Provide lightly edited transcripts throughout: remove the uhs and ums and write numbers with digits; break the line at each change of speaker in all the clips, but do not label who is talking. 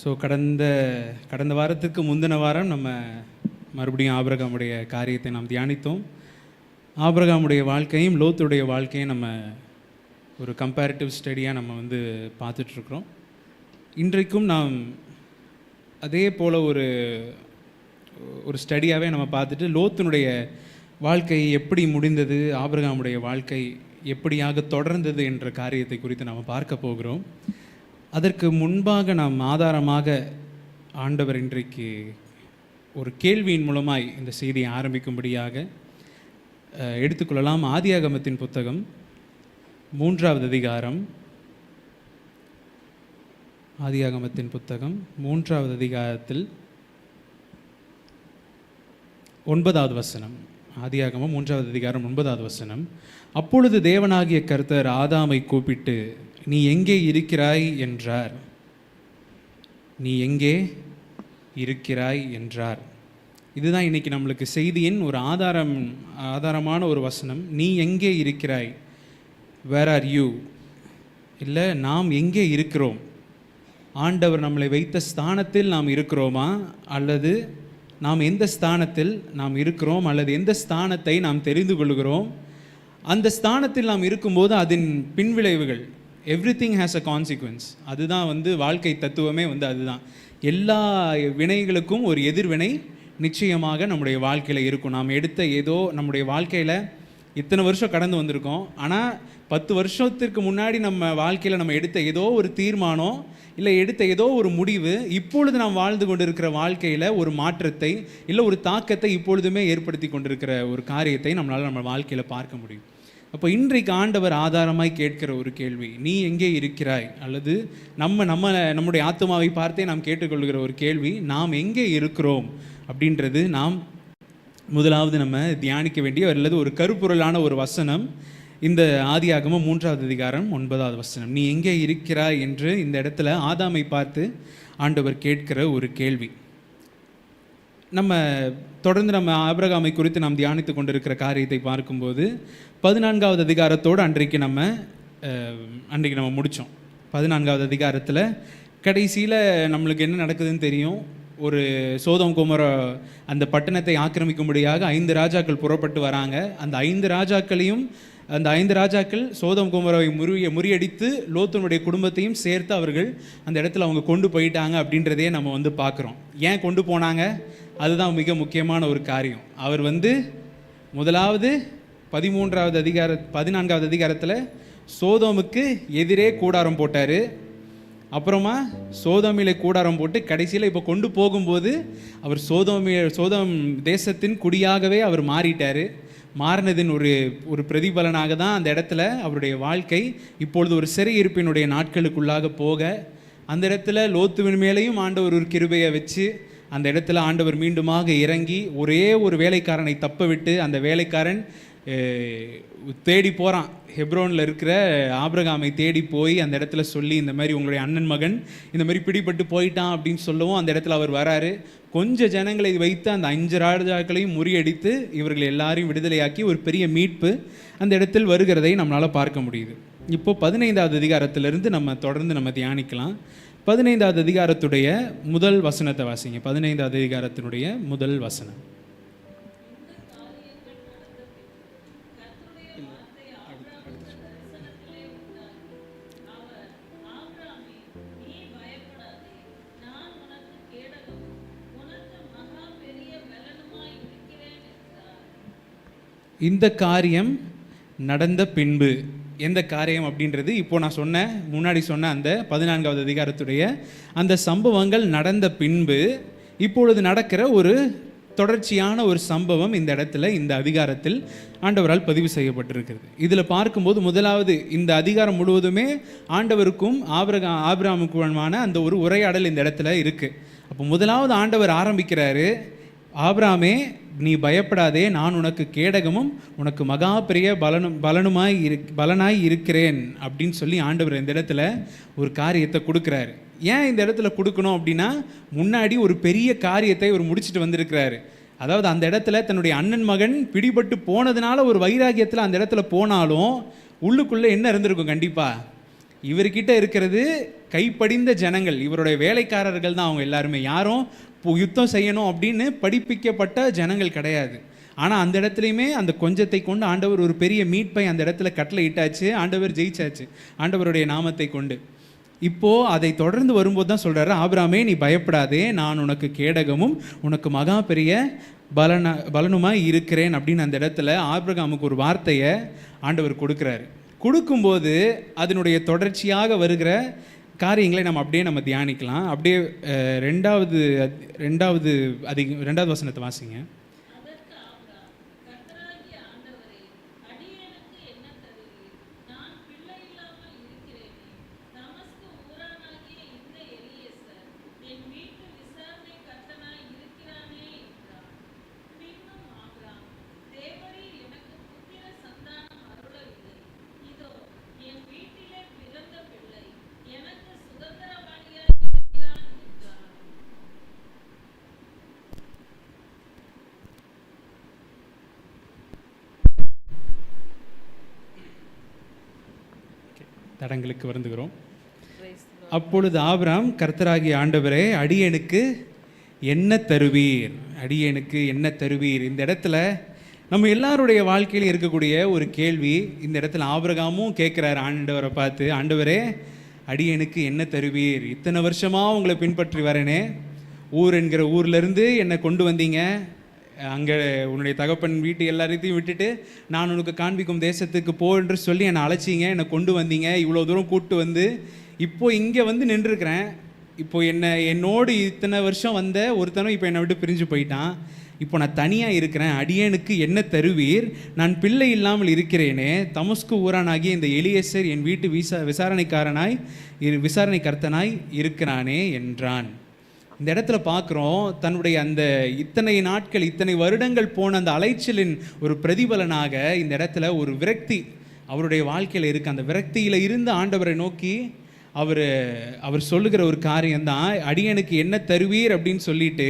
So கடந்த வாரத்துக்கு முந்தின வாரம் நம்ம மறுபடியும் ஆபிரகாமுடைய காரியத்தை நாம் தியானித்தோம். ஆபிரகாமுடைய வாழ்க்கையும் லோத்துடைய வாழ்க்கையும் நம்ம ஒரு கம்பேரிட்டிவ் ஸ்டடியாக நம்ம பார்த்துட்ருக்குறோம். இன்றைக்கும் நாம் அதே போல் ஒரு ஸ்டடியாகவே நம்ம பார்த்துட்டு லோத்தினுடைய வாழ்க்கை எப்படி முடிந்தது, ஆபிரகாமுடைய வாழ்க்கை எப்படியாக தொடர்ந்தது என்ற காரியத்தை குறித்து நாம் பார்க்க போகிறோம். அதற்கு முன்பாக நாம் ஆதாரமாக ஆண்டவர் இன்றைக்கு ஒரு கேள்வியின் மூலமாய் இந்த செய்தியை ஆரம்பிக்கும்படியாக எடுத்துக்கொள்ளலாம். ஆதியாகமத்தின் புத்தகம் 3வது அதிகாரம், ஆதியாகமத்தின் புத்தகம் 3வது அதிகாரத்தில் 9வது வசனம். ஆதியாகமம் 3வது அதிகாரம் 9வது வசனம். அப்பொழுது தேவனாகிய கர்த்தர் ஆதாமை கூப்பிட்டு, நீ எங்கே இருக்கிறாய் என்றார். நீ எங்கே இருக்கிறாய் என்றார். இதுதான் இன்னைக்கு நம்மளுக்கு செய்தியின் ஒரு ஆதாரமான ஒரு வசனம். நீ எங்கே இருக்கிறாய், வேர் ஆர் யூ, இல்லை நாம் எங்கே இருக்கிறோம், ஆண்டவர் நம்மளை வைத்த ஸ்தானத்தில் நாம் இருக்கிறோமா, அல்லது நாம் எந்த ஸ்தானத்தில் நாம் இருக்கிறோம், அல்லது எந்த ஸ்தானத்தை நாம் தெரிந்து கொள்கிறோம். அந்த ஸ்தானத்தில் நாம் இருக்கும்போது அதன் பின்விளைவுகள், எவ்ரிதிங் ஹேஸ் அ கான்சிக்வன்ஸ். அதுதான் வாழ்க்கை தத்துவமே அதுதான். எல்லா வினைகளுக்கும் ஒரு எதிர்வினை நிச்சயமாக நம்முடைய வாழ்க்கையில் இருக்கும். நாம் எடுத்த ஏதோ நம்முடைய வாழ்க்கையில் இத்தனை வருஷம் கடந்து வந்திருக்கோம், ஆனால் 10 வருஷத்திற்கு முன்னாடி நம்ம வாழ்க்கையில் நம்ம எடுத்த ஏதோ ஒரு தீர்மானம், இல்லை எடுத்த ஏதோ ஒரு முடிவு இப்பொழுது நாம் வாழ்ந்து கொண்டிருக்கிற வாழ்க்கையில் ஒரு மாற்றத்தை, இல்லை ஒரு தாக்கத்தை இப்பொழுதுமே ஏற்படுத்தி கொண்டிருக்கிற ஒரு காரியத்தை நம்மளால் நம்ம வாழ்க்கையில் பார்க்க முடியும். அப்போ இன்றைக்கு ஆண்டவர் ஆதாரமாய் கேட்கிற ஒரு கேள்வி, நீ எங்கே இருக்கிறாய், அல்லது நம்முடைய ஆத்மாவை பார்த்தே நாம் கேட்டுக்கொள்கிற ஒரு கேள்வி, நாம் எங்கே இருக்கிறோம் அப்படின்றது நாம் முதலாவது நம்ம தியானிக்க வேண்டிய அல்லது ஒரு கருப்பொருளான ஒரு வசனம். இந்த ஆதியாகமம் 3வது அதிகாரம் 9வது வசனம். நீ எங்கே இருக்கிறாய் என்று இந்த இடத்துல ஆதாமை பார்த்து ஆண்டவர் கேட்கிற ஒரு கேள்வி. நம்ம தொடர்ந்து நம்ம ஆபிரகாமை குறித்து நாம் தியானித்து கொண்டிருக்கிற காரியத்தை பார்க்கும்போது 14வது அதிகாரத்தோடு அன்றைக்கு நம்ம முடித்தோம். 14வது அதிகாரத்தில் கடைசியில் நம்மளுக்கு என்ன நடக்குதுன்னு தெரியும். ஒரு சோதோம் கொமோரா அந்த பட்டணத்தை ஆக்கிரமிக்கும்படியாக 5 ராஜாக்கள் புறப்பட்டு வராங்க. அந்த 5 ராஜாக்கள் சோதோம் கொமோராவை முறியடித்து லோத்தினுடைய குடும்பத்தையும் சேர்த்து அவர்கள் அந்த இடத்துல அவங்க கொண்டு போயிட்டாங்க அப்படின்றதையே நம்ம பார்க்குறோம். ஏன் கொண்டு போனாங்க, அதுதான் மிக முக்கியமான ஒரு காரியம். அவர் முதலாவது 14வது அதிகாரத்தில் சோதோமுக்கு எதிரே கூடாரம் போட்டார். அப்புறமா சோதோமிலே கூடாரம் போட்டு கடைசியில் இப்போ கொண்டு போகும்போது அவர் சோதோம் தேசத்தின் குடியாகவே அவர் மாறினதின் ஒரு பிரதிபலனாக தான் அந்த இடத்துல அவருடைய வாழ்க்கை இப்பொழுது ஒரு சிறையிருப்பினுடைய நாட்களுக்குள்ளாக போக, அந்த இடத்துல லோத்துவின் மேலேயும் ஆண்டவர் ஒரு கிருபையை வச்சு அந்த இடத்துல ஆண்டவர் மீண்டுமாக இறங்கி ஒரே ஒரு வேலைக்காரனை தப்ப விட்டு அந்த வேலைக்காரன் தேடி போகிறான். ஹெப்ரோனில் இருக்கிற ஆபிரகாமை தேடி போய் அந்த இடத்துல சொல்லி, இந்த மாதிரி உங்களுடைய அண்ணன் மகன் இந்த மாதிரி பிடிபட்டு போயிட்டான் அப்படின்னு சொல்லவும் அந்த இடத்துல அவர் வராரு. கொஞ்சம் ஜனங்களை வைத்து அந்த 5 ராஜாக்களையும் முறியடித்து இவர்கள் எல்லாரையும் விடுதலையாக்கி ஒரு பெரிய மீட்பு அந்த இடத்தில் வருகிறதை நம்மளால் பார்க்க முடியுது. இப்போது 15வது அதிகாரத்திலிருந்து நம்ம தொடர்ந்து நம்ம தியானிக்கலாம். 15வது அதிகாரத்துடைய முதல் வசனத்தை வாசிங்க. 15வது அதிகாரத்தினுடைய முதல் வசனம். இந்த காரியம் நடந்த பின்பு, எந்த காரியம் அப்படின்றது இப்போ நான் முன்னாடி சொன்ன அந்த 14வது அதிகாரத்துடைய அந்த சம்பவங்கள் நடந்த பின்பு இப்பொழுது நடக்கிற ஒரு தொடர்ச்சியான ஒரு சம்பவம் இந்த இடத்துல இந்த அதிகாரத்தில் ஆண்டவரால் பதிவு செய்யப்பட்டிருக்கிறது. இதில் பார்க்கும்போது முதலாவது இந்த அதிகாரம் முழுவதுமே ஆண்டவருக்கும் ஆபிரகாமுக்குமான அந்த ஒரு உரையாடல் இந்த இடத்துல இருக்குது. அப்போ முதலாவது ஆண்டவர் ஆரம்பிக்கிறாரு, ஆபிரகாமே நீ பயப்படாதே, நான் உனக்கு கேடகமும் உனக்கு மகா பெரிய பலனாய் இருக்கிறேன் அப்படின்னு சொல்லி ஆண்டவர் இந்த இடத்துல ஒரு காரியத்தை கொடுக்குறாரு. ஏன் இந்த இடத்துல கொடுக்கணும் அப்படின்னா, முன்னாடி ஒரு பெரிய காரியத்தை அவர் முடிச்சுட்டு வந்திருக்கிறாரு. அதாவது அந்த இடத்துல தன்னுடைய அண்ணன் மகன் பிடிபட்டு போனதுனால ஒரு வைராகியத்தில் அந்த இடத்துல போனாலும் உள்ளுக்குள்ளே என்ன இருந்திருக்கும், கண்டிப்பாக இவர்கிட்ட இருக்கிறது கைப்படிந்த ஜனங்கள், இவருடைய வேலைக்காரர்கள் தான் அவங்க எல்லாருமே. யாரும் யுத்தம் செய்யணும் அப்படின்னு படிப்பிக்கப்பட்ட ஜனங்கள் கிடையாது. ஆனால் அந்த இடத்துலையுமே அந்த கொஞ்சத்தை கொண்டு ஆண்டவர் ஒரு பெரிய மீட்பை அந்த இடத்துல கட்டளை இட்டாச்சு. ஆண்டவர் ஜெயிச்சாச்சு ஆண்டவருடைய நாமத்தை கொண்டு. இப்போது அதை தொடர்ந்து வரும்போது தான் சொல்கிறாரு, ஆபிரகாமே நீ பயப்படாதே, நான் உனக்கு கேடகமும் உனக்கு மகா பெரிய பலனுமாய் இருக்கிறேன் அப்படின்னு அந்த இடத்துல ஆபிரகாமுக்கு ஒரு வார்த்தையை ஆண்டவர் கொடுக்குறாரு. கொடுக்கும்போது அதனுடைய தொடர்ச்சியாக வருகிற காரியங்களை நம்ம அப்படியே நம்ம தியானிக்கலாம். அப்படியே ரெண்டாவது வசனத்தை வாசிங்க. தடங்களுக்கு வருந்துகிறோம். அப்பொழுது ஆபிரகாம், கர்த்தராகிய ஆண்டவரே, அடியேனுக்கு என்ன தருவீர், அடியேனுக்கு என்ன தருவீர். இந்த இடத்துல நம்ம எல்லாருடைய வாழ்க்கையில் இருக்கக்கூடிய ஒரு கேள்வி. இந்த இடத்துல ஆபிரகாமும் கேட்குறாரு ஆண்டவரை பார்த்து, ஆண்டவரே அடியேனுக்கு என்ன தருவீர், இத்தனை வருஷமாக உங்களை பின்பற்றி வரேனே, ஊர் என்கிற ஊர்லேருந்து என்னை கொண்டு வந்தீங்க, அங்கே உன்னுடைய தகப்பன் வீட்டு எல்லாத்தையும் விட்டுட்டு நான் உனக்கு காண்பிக்கும் தேசத்துக்கு போ என்று சொல்லி என்னை அழைச்சிங்க, என்னை கொண்டு வந்தீங்க, இவ்வளோ தூரம் கூப்பிட்டு வந்து இப்போது இங்கே வந்து நின்றுருக்கிறேன். இப்போது என்னோடு இத்தனை வருஷம் வந்த ஒருத்தனும் இப்போ என்னை விட்டு பிரிஞ்சு போயிட்டான். இப்போ நான் தனியாக இருக்கிறேன், அடியேனுக்கு என்ன தருவீர், நான் பிள்ளை இல்லாமல் இருக்கிறேனே, தமஸ்கு ஊரானாகிய இந்த எலியேசர் என் வீட்டு விசாரணை கர்த்தனாய் இருக்கிறானே என்றான். இந்த இடத்துல பார்க்குறோம், தன்னுடைய அந்த இத்தனை நாட்கள் இத்தனை வருடங்கள் போன அந்த அலைச்சலின் ஒரு பிரதிபலனாக இந்த இடத்துல ஒரு விரக்தி அவருடைய வாழ்க்கையில் இருக்குது. அந்த விரக்தியில் இருந்து ஆண்டவரை நோக்கி அவர் சொல்லுகிற ஒரு காரியம்தான், அடியனுக்கு என்ன தருவீர் அப்படின்னு சொல்லிட்டு,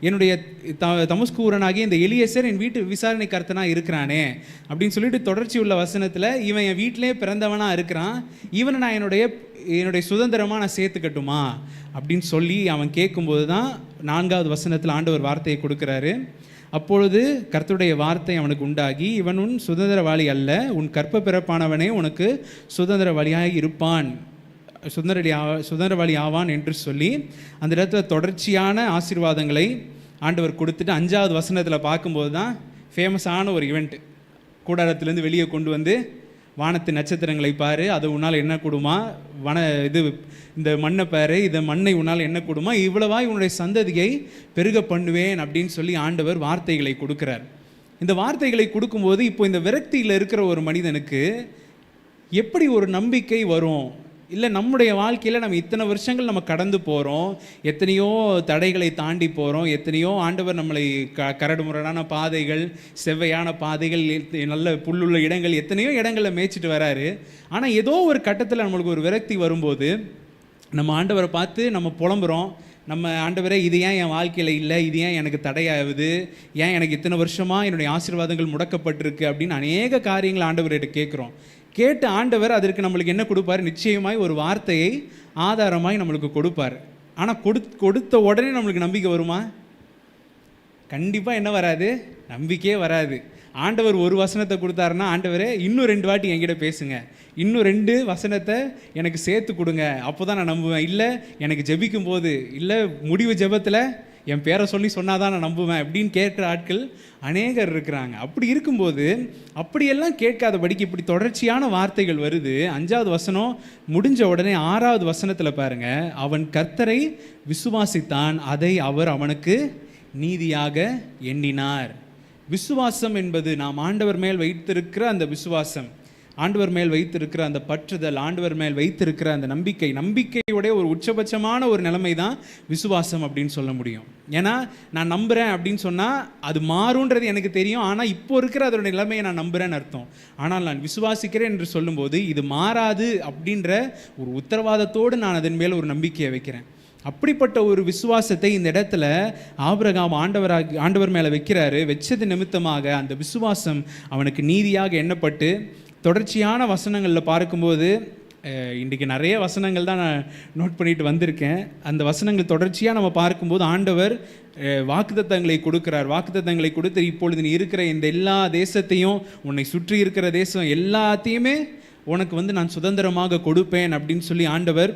என்னுடைய தமஸ்கூரனாகிய இந்த எலியேசர் என் வீட்டு விசாரணை கர்த்தனாக இருக்கிறானே அப்படின்னு சொல்லிட்டு தொடர்ச்சி உள்ள வசனத்தில் இவன் என் வீட்டிலே பிறந்தவனாக இருக்கிறான், இவனை நான் என்னுடைய சுதந்திரமாக நான் சேர்த்துக்கட்டுமா அப்படின்னு சொல்லி அவன் கேட்கும்போது தான் 4வது வசனத்தில் ஆண்டவர் வார்த்தையை கொடுக்குறாரு. அப்பொழுது கர்த்தருடைய வார்த்தை அவனுக்கு உண்டாகி, இவன் உன் சுதந்திரவாளி அல்ல, உன் கற்ப பிறப்பானவனே உனக்கு சுதந்திரவாளியாக இருப்பான், சுதந்திரவாளி ஆவான் என்று சொல்லி அந்த இடத்துல தொடர்ச்சியான ஆசீர்வாதங்களை ஆண்டவர் கொடுத்துட்டு 5வது வசனத்தில் பார்க்கும்போது தான் ஃபேமஸான ஒரு ஈவெண்ட். கூடாரத்திலேருந்து வெளியே கொண்டு வந்து வானத்து நட்சத்திரங்களை பாரு, அது உன்னால் என்ன கூடுமா, இந்த மண்ணை பாரு, இந்த மண்ணை உன்னால் என்ன கூடுமா, இவ்வளவாய் உன்னுடைய சந்ததியை பெருக பண்ணுவேன் அப்படின்னு சொல்லி ஆண்டவர் வார்த்தைகளை கொடுக்குறார். இந்த வார்த்தைகளை கொடுக்கும்போது இப்போ இந்த விரக்தியில் இருக்கிற ஒரு மனிதனுக்கு எப்படி ஒரு நம்பிக்கை வரும்? இல்லை, நம்முடைய வாழ்க்கையில் நம்ம இத்தனை வருஷங்கள் நம்ம கடந்து போகிறோம், எத்தனையோ தடைகளை தாண்டி போகிறோம், எத்தனையோ ஆண்டவர் நம்மளை கரடுமுரடான பாதைகள், செவ்வையான பாதைகள், நல்ல புல்லுள்ள இடங்கள், எத்தனையோ இடங்களில் மேய்ச்சிட்டு வராரு. ஆனால் ஏதோ ஒரு கட்டத்தில் நம்மளுக்கு ஒரு விரக்தி வரும்போது நம்ம ஆண்டவரை பார்த்து நம்ம புலம்புறோம், நம்ம ஆண்டவரே இது ஏன் என் வாழ்க்கையில் இல்லை, இது ஏன் எனக்கு தடையாகுது, ஏன் எனக்கு இத்தனை வருஷமாக என்னுடைய ஆசீர்வாதங்கள் முடக்கப்பட்டிருக்கு அப்படின்னு அநேக காரியங்கள் ஆண்டவர்கிட்ட கேட்குறோம். கேட்டு ஆண்டவர் அதற்கு நம்மளுக்கு என்ன கொடுப்பார்? நிச்சயமாய் ஒரு வார்த்தையை ஆதாரமாய் நம்மளுக்கு கொடுப்பார். ஆனால் கொடுத்த உடனே நம்மளுக்கு நம்பிக்கை வருமா? கண்டிப்பாக என்ன வராது? நம்பிக்கையே வராது. ஆண்டவர் ஒரு வசனத்தை கொடுத்தாருன்னா, ஆண்டவரே இன்னும் 2 வாட்டி என்கிட்ட பேசுங்க, இன்னும் 2 வசனத்தை எனக்கு சேர்த்து கொடுங்க, அப்போ தான் நான் நம்புவேன். இல்லை எனக்கு ஜெபிக்கும் போது, இல்லை முடிவு ஜெபத்தில் என் பேரை சொல்லி சொன்னாதான் நான் நம்புவேன் அப்படின்னு கேட்குற ஆட்கள் அநேகர் இருக்கிறாங்க. அப்படி இருக்கும்போது அப்படியெல்லாம் கேட்காதபடிக்கு இப்படி தொடர்ச்சியான வார்த்தைகள் வருது. 5வது வசனம் முடிஞ்ச உடனே 6வது வசனத்தில் பாருங்க, அவன் கர்த்தரை விசுவாசித்தான், அதை அவர் அவனுக்கு நீதியாக எண்ணினார். விசுவாசம் என்பது நாம் ஆண்டவர் மேல் வைத்திருக்கிற அந்த விசுவாசம், ஆண்டவர் மேல் வைத்திருக்கிற அந்த பற்றுதல், ஆண்டவர் மேல் வைத்திருக்கிற அந்த நம்பிக்கையுடைய ஒரு உச்சபட்சமான ஒரு நிலைமை தான் விசுவாசம் அப்படின்னு சொல்ல முடியும். ஏன்னா நான் நம்புகிறேன் அப்படின்னு சொன்னால் அது மாறுன்றது எனக்கு தெரியும், ஆனால் இப்போ இருக்கிற அதோட நிலைமையை நான் நம்புகிறேன்னு அர்த்தம். ஆனால் நான் விசுவாசிக்கிறேன் என்று சொல்லும்போது இது மாறாது அப்படின்ற ஒரு உத்தரவாதத்தோடு நான் அதன் மேல் ஒரு நம்பிக்கையை வைக்கிறேன். அப்படிப்பட்ட ஒரு விசுவாசத்தை இந்த இடத்துல ஆபிரகாம் ஆண்டவர் மேலே வைக்கிறாரு. வச்சது நிமித்தமாக அந்த விசுவாசம் அவனுக்கு நீதியாக எண்ணப்பட்டு, தொடர்ச்சியான வசனங்களில் பார்க்கும்போது இன்றைக்கி நிறைய வசனங்கள் தான் நான் நோட் பண்ணிட்டு வந்திருக்கேன். அந்த வசனங்கள் தொடர்ச்சியாக நம்ம பார்க்கும்போது ஆண்டவர் வாக்குத்தத்தங்களை கொடுக்குறார். வாக்குத்தத்தங்களை கொடுத்து இப்பொழுது நீ இருக்கிற இந்த எல்லா தேசத்தையும், உன்னை சுற்றி இருக்கிற தேசம் எல்லாத்தையுமே உனக்கு நான் சுதந்திரமாக கொடுப்பேன் அப்படின்னு சொல்லி ஆண்டவர்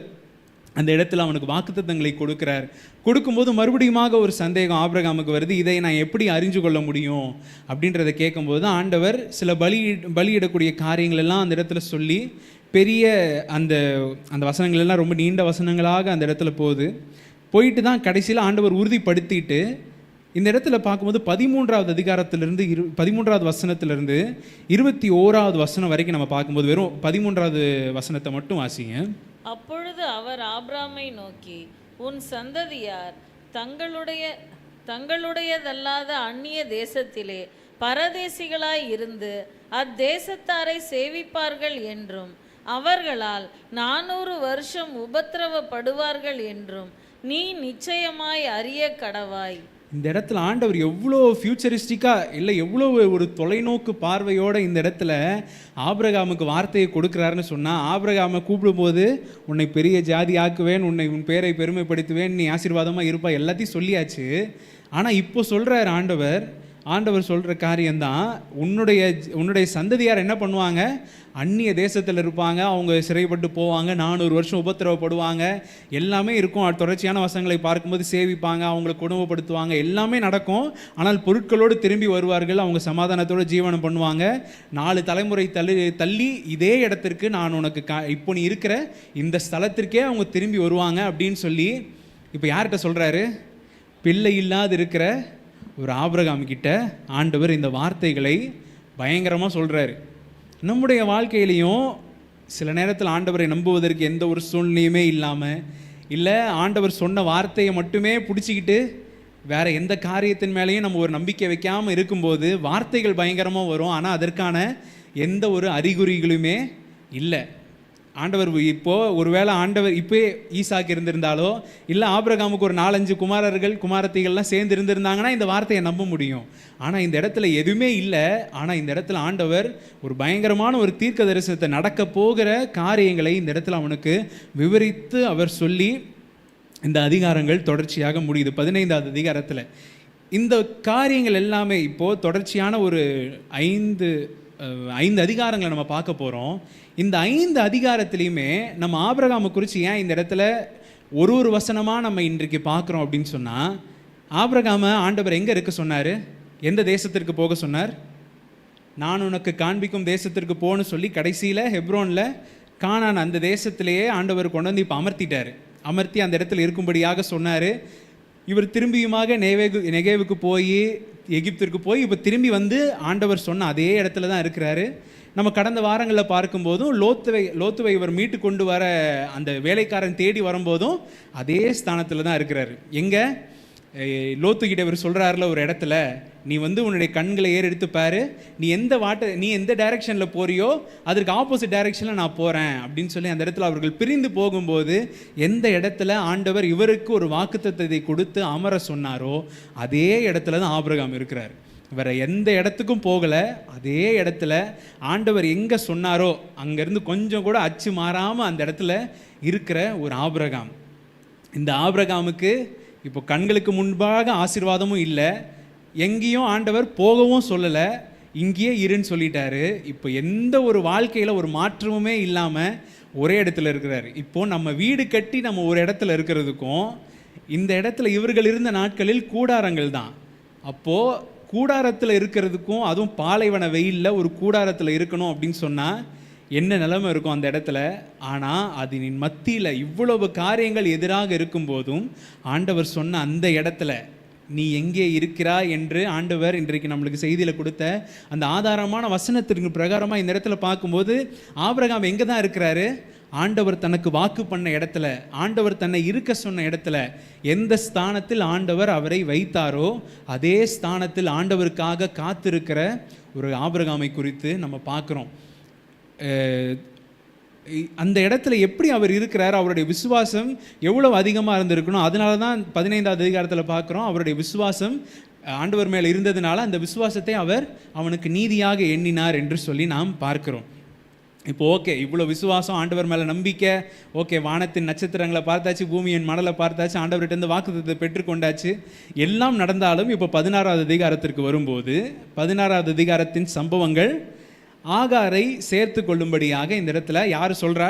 அந்த இடத்துல அவனுக்கு வாக்குத்தத்தங்களை கொடுக்குறார். கொடுக்கும்போது மறுபடியுமாக ஒரு சந்தேகம் ஆபிரகாமுக்கு வருது. இதை நான் எப்படி அறிஞ்சு கொள்ள முடியும் அப்படின்றத கேட்கும்போது ஆண்டவர் சில பலியிடக்கூடிய காரியங்கள் எல்லாம் அந்த இடத்துல சொல்லி பெரிய அந்த வசனங்கள் எல்லாம் ரொம்ப நீண்ட வசனங்களாக அந்த இடத்துல போயிட்டு தான் கடைசியில் ஆண்டவர் உறுதிப்படுத்திட்டு இந்த இடத்துல பார்க்கும்போது 13வது அதிகாரத்திலிருந்து 13வது வசனத்திலிருந்து 21வது வசனம் வரைக்கும் நம்ம பார்க்கும்போது வெறும் 13வது வசனத்தை மட்டும் வாசிங்க.
அப்பொழுது அவர் ஆபிராமை நோக்கி, உன் சந்ததியார் தங்களுடையதல்லாத அந்நிய தேசத்திலே பரதேசிகளாய் இருந்து அத்தேசத்தாரை சேவிப்பார்கள் என்றும் அவர்களால் 400 வருஷம் உபத்திரவப்படுவார்கள் என்றும் நீ நிச்சயமாய் அறிய கடவாய்.
இந்த இடத்துல ஆண்டவர் எவ்வளோ ஃபியூச்சரிஸ்டிக்காக இல்லை எவ்வளோ ஒரு தொலைநோக்கு பார்வையோடு இந்த இடத்துல ஆபிரகாமுக்கு வார்த்தையை கொடுக்குறாருன்னு சொன்னால், ஆபிரகாமை கூப்பிடும்போது உன்னை பெரிய ஜாதி ஆக்குவேன், உன் பேரை பெருமைப்படுத்துவேன், நீ ஆசீர்வாதமாக இருப்பா, எல்லாத்தையும் சொல்லியாச்சு. ஆனால் இப்போ சொல்கிறார் ஆண்டவர் சொல்கிற காரியம்தான், உன்னுடைய சந்ததியார் என்ன பண்ணுவாங்க, அந்நிய தேசத்தில் இருப்பாங்க, அவங்க சிறைப்பட்டு போவாங்க, 400 வருஷம் உபத்திரவப்படுவாங்க, எல்லாமே இருக்கும். தொடர்ச்சியான வசனங்களை பார்க்கும்போது சேவிப்பாங்க, அவங்களை குடும்பப்படுத்துவாங்க, எல்லாமே நடக்கும். ஆனால் பொருட்களோடு திரும்பி வருவார்கள், அவங்க சமாதானத்தோடு ஜீவனம் பண்ணுவாங்க. 4 தலைமுறை தள்ளி இதே இடத்திற்கு நான் உனக்கு இப்போ நீ இருக்கிற இந்த ஸ்தலத்திற்கே அவங்க திரும்பி வருவாங்க அப்படின்னு சொல்லி இப்போ யார்கிட்ட சொல்கிறாரு? பிள்ளை இல்லாது இருக்கிற ஒரு ஆபிரகாம் கிட்ட ஆண்டவர் இந்த வார்த்தைகளை பயங்கரமாக சொல்கிறாரு. நம்முடைய வாழ்க்கையிலையும் சில நேரத்தில் ஆண்டவரை நம்புவதற்கு எந்த ஒரு சூழ்நிலையுமே இல்லாமல், இல்லை ஆண்டவர் சொன்ன வார்த்தையை மட்டுமே பிடிச்சிக்கிட்டு வேறு எந்த காரியத்தின் மேலேயும் நம்ம ஒரு நம்பிக்கை வைக்காமல் இருக்கும்போது வார்த்தைகள் பயங்கரமாக வரும். ஆனால் அதற்கான எந்த ஒரு அறிகுறிகளுமே இல்லை. ஆண்டவர் இப்போது ஒருவேளை ஆண்டவர் இப்போ ஈசாக்கு இருந்திருந்தாலோ, இல்லை ஆபிரகாமுக்கு ஒரு 4-5 குமாரத்திகள்லாம் சேர்ந்து இருந்திருந்தாங்கன்னா இந்த வார்த்தையை நம்ப முடியும். ஆனால் இந்த இடத்துல எதுவுமே இல்லை. ஆனால் இந்த இடத்துல ஆண்டவர் ஒரு பயங்கரமான ஒரு தீர்க்க தரிசனத்தை நடக்க போகிற காரியங்களை இந்த இடத்துல அவனுக்கு விவரித்து அவர் சொல்லி இந்த அதிகாரங்கள் தொடர்ச்சியாக முடியுது. 15வது அதிகாரத்தில் இந்த காரியங்கள் எல்லாமே இப்போது தொடர்ச்சியான ஒரு 5 அதிகாரங்களை நம்ம பார்க்க போகிறோம். இந்த 5 அதிகாரத்திலையுமே நம்ம ஆபிரகாமை குறித்து ஏன் இந்த இடத்துல ஒரு வசனமாக நம்ம இன்றைக்கு பார்க்குறோம் அப்படின்னு சொன்னால், ஆபிரகாமை ஆண்டவர் எங்கே இருக்க சொன்னார்? எந்த தேசத்திற்கு போக சொன்னார்? நான் உனக்கு காண்பிக்கும் தேசத்திற்கு போகணும்னு சொல்லி கடைசியில் ஹெப்ரோனில் கானான் அந்த தேசத்திலேயே ஆண்டவர் கொண்டு வந்து இப்போ அமர்த்தி அந்த இடத்துல இருக்கும்படியாக சொன்னார். இவர் திரும்பியுமாக நெகேவுக்கு போய் எகிப்திற்கு போய் இப்போ திரும்பி வந்து ஆண்டவர் சொன்ன அதே இடத்துல தான் இருக்கிறாரு. நம்ம கடந்த வாரங்களில் பார்க்கும்போதும் லோத்துவை இவர் மீட்டு கொண்டு வர அந்த வேலைக்காரன் தேடி வரும்போதும் அதே ஸ்தானத்தில் தான் இருக்கிறாரு. எங்கே? லோத்துக்கிட்ட இவர் சொல்கிறாருல ஒரு இடத்துல, நீ உன்னுடைய கண்களை ஏறெடுத்து பாரு, நீ எந்த டைரெக்ஷனில் போறியோ அதற்கு ஆப்போசிட் டைரெக்ஷனில் நான் போகிறேன் அப்படின்னு சொல்லி அந்த இடத்துல அவர்கள் பிரிந்து போகும்போது எந்த இடத்துல ஆண்டவர் இவருக்கு ஒரு வாக்குத்தத்தத்தை கொடுத்து அமர சொன்னாரோ அதே இடத்துல தான் ஆபிரகாம் இருக்கிறார். வேற எந்த இடத்துக்கும் போகலை. அதே இடத்துல ஆண்டவர் எங்கே சொன்னாரோ அங்கேருந்து கொஞ்சம் கூட அச்சு மாறாமல் அந்த இடத்துல இருக்கிற ஒரு ஆபிரகாம். இந்த ஆபிரகாமுக்கு இப்போ கண்களுக்கு முன்பாக ஆசீர்வாதமும் இல்லை, எங்கேயும் ஆண்டவர் போகவும் சொல்லலை, இங்கேயே இருன்னு சொல்லிட்டாரு. இப்போ எந்த ஒரு வாழ்க்கையில் ஒரு மாற்றமுமே இல்லாமல் ஒரே இடத்துல இருக்கிறார். இப்போது நம்ம வீடு கட்டி நம்ம ஒரு இடத்துல இருக்கிறதுக்கும் இந்த இடத்துல இவர்கள் இருந்த நாட்களில் கூடாரங்கள் தான். அப்போது கூடாரத்தில் இருக்கிறதுக்கும், அதுவும் பாலைவன வெயிலில் ஒரு கூடாரத்தில் இருக்கணும் அப்படின்னு சொன்னால் என்ன நிலைமை இருக்கும் அந்த இடத்துல. ஆனால் அதனின் மத்தியில் இவ்வளவு காரியங்கள் எதிராக இருக்கும்போதும் ஆண்டவர் சொன்ன அந்த இடத்துல நீ எங்கே இருக்கிறாய் என்று ஆண்டவர் இன்றைக்கு நம்மளுக்கு செய்தியில் கொடுத்த அந்த ஆதாரமான வசனத்திற்கு பிரகாரமாக இந்த இடத்துல பார்க்கும்போது ஆபிரகாம் எங்கே தான் இருக்கிறாரு? ஆண்டவர் தனக்கு வாக்கு பண்ண இடத்துல, ஆண்டவர் தன்னை இருக்க சொன்ன இடத்துல, எந்த ஸ்தானத்தில் ஆண்டவர் அவரை வைத்தாரோ அதே ஸ்தானத்தில் ஆண்டவருக்காக காத்திருக்கிற ஒரு ஆபிரகாமை குறித்து நம்ம பார்க்குறோம். அந்த இடத்துல எப்படி அவர் இருக்கிறார், அவருடைய விசுவாசம் எவ்வளவு அதிகமாக இருந்திருக்கணும். அதனால தான் 15வது அதிகாரத்தில் பார்க்குறோம், அவருடைய விசுவாசம் ஆண்டவர் மேலே இருந்ததுனால அந்த விசுவாசத்தை அவனுக்கு நீதியாக எண்ணினார் என்று சொல்லி நாம் பார்க்கிறோம். இப்போ ஓகே, இவ்வளோ விசுவாசம், ஆண்டவர் மேலே நம்பிக்கை, ஓகே, வானத்தின் நட்சத்திரங்களை பார்த்தாச்சு, பூமியின் மணலை பார்த்தாச்சு, ஆண்டவர்கிட்ட வாக்குத்தத்தத்தை பெற்றுக்கொண்டாச்சு, எல்லாம் நடந்தாலும் இப்போ 16வது அதிகாரத்திற்கு வரும்போது 16வது அதிகாரத்தின் சம்பவங்கள் ஆகாரை சேர்த்து கொள்ளும்படியாக இந்த இடத்துல யார் சொல்கிறா?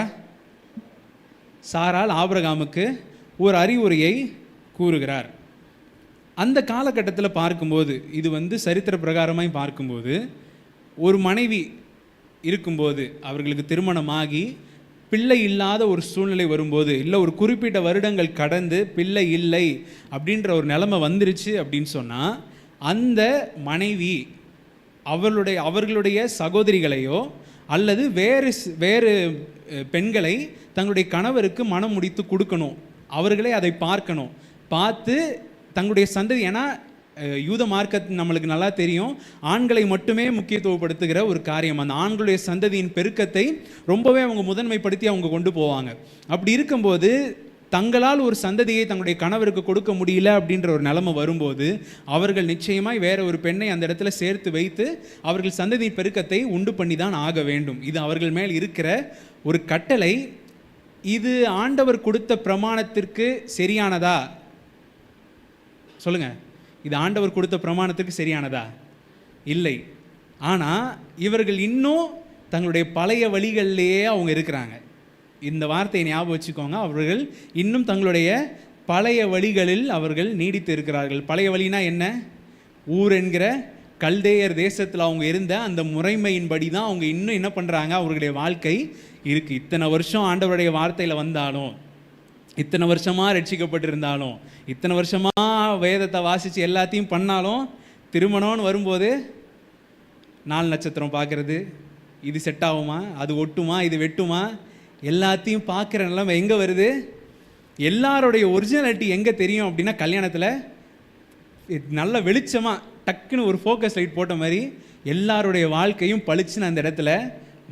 சாராள் ஆபிரகாமுக்கு ஒரு அறிவுரையை கூறுகிறார். அந்த காலகட்டத்தில் பார்க்கும்போது, இது சரித்திர பிரகாரமாய் பார்க்கும்போது, ஒரு மனைவி இருக்கும்போது, அவர்களுக்கு திருமணமாகி பிள்ளை இல்லாத ஒரு சூழ்நிலை வரும்போது, இல்லை ஒரு குறிப்பிட்ட வருடங்கள் கடந்து பிள்ளை இல்லை அப்படின்ற ஒரு நிலைமை வந்துருச்சு அப்படின்னு சொன்னால், அந்த மனைவி அவர்களுடைய சகோதரிகளையோ அல்லது வேறு பெண்களை தங்களுடைய கணவருக்கு மனம் முடித்து கொடுக்கணும். அவர்களே அதை பார்க்கணும். பார்த்து தங்களுடைய சந்ததி, ஏன்னா யூத மார்க்க நம்மளுக்கு நல்லா தெரியும், ஆண்களை மட்டுமே முக்கியத்துவப்படுத்துகிற ஒரு காரியம். அந்த ஆண்களுடைய சந்ததியின் பெருக்கத்தை ரொம்பவே அவங்க முதன்மைப்படுத்தி அவங்க கொண்டு போவாங்க. அப்படி இருக்கும்போது தங்களால் ஒரு சந்ததியை தங்களுடைய கணவருக்கு கொடுக்க முடியல அப்படின்ற ஒரு நிலைமை வரும்போது, அவர்கள் நிச்சயமாய் வேற ஒரு பெண்ணை அந்த இடத்துல சேர்த்து வைத்து அவர்கள் சந்ததியின் பெருக்கத்தை உண்டு பண்ணி தான் ஆக வேண்டும். இது அவர்கள் மேல் இருக்கிற ஒரு கட்டளை. இது ஆண்டவர் கொடுத்த பிரமாணத்திற்கு சரியானதா? சொல்லுங்க, இது ஆண்டவர் கொடுத்த பிரமாணத்திற்கு சரியானதா? இல்லை. ஆனால் இவர்கள் இன்னும் தங்களுடைய பழைய வழிகளிலேயே அவங்க இருக்கிறாங்க. இந்த வார்த்தையை ஞாபகம் வச்சுக்கோங்க. அவர்கள் இன்னும் தங்களுடைய பழைய வழிகளில் அவர்கள் நீடித்து இருக்கிறார்கள். பழைய வழினா என்ன? ஊர் என்கிற கல்தேயர் தேசத்தில் அவங்க இருந்த அந்த முறைமையின்படி தான் அவங்க இன்னும் என்ன பண்ணுறாங்க, அவர்களுடைய வாழ்க்கை இருக்குது. இத்தனை வருஷம் ஆண்டவருடைய வார்த்தையில் வந்தாலும், இத்தனை வருஷமாக ரட்சிக்கப்பட்டிருந்தாலும், இத்தனை வருஷமாக வேதத்தை வாசித்து எல்லாத்தையும் பண்ணாலும், திருமணம்னு வரும்போது 4 நட்சத்திரம் பார்க்குறது, இது செட் ஆகுமா, அது ஒட்டுமா, இது வெட்டுமா, எல்லாத்தையும் பார்க்குற நிலைமை எங்கே வருது? எல்லாருடைய ஒரிஜினாலிட்டி எங்கே தெரியும் அப்படின்னா, கல்யாணத்தில் நல்ல வெளிச்சமாக டக்குன்னு ஒரு ஃபோக்கஸ் லைட் போட்ட மாதிரி எல்லாருடைய வாழ்க்கையும் பளிச்சுன்னு அந்த இடத்துல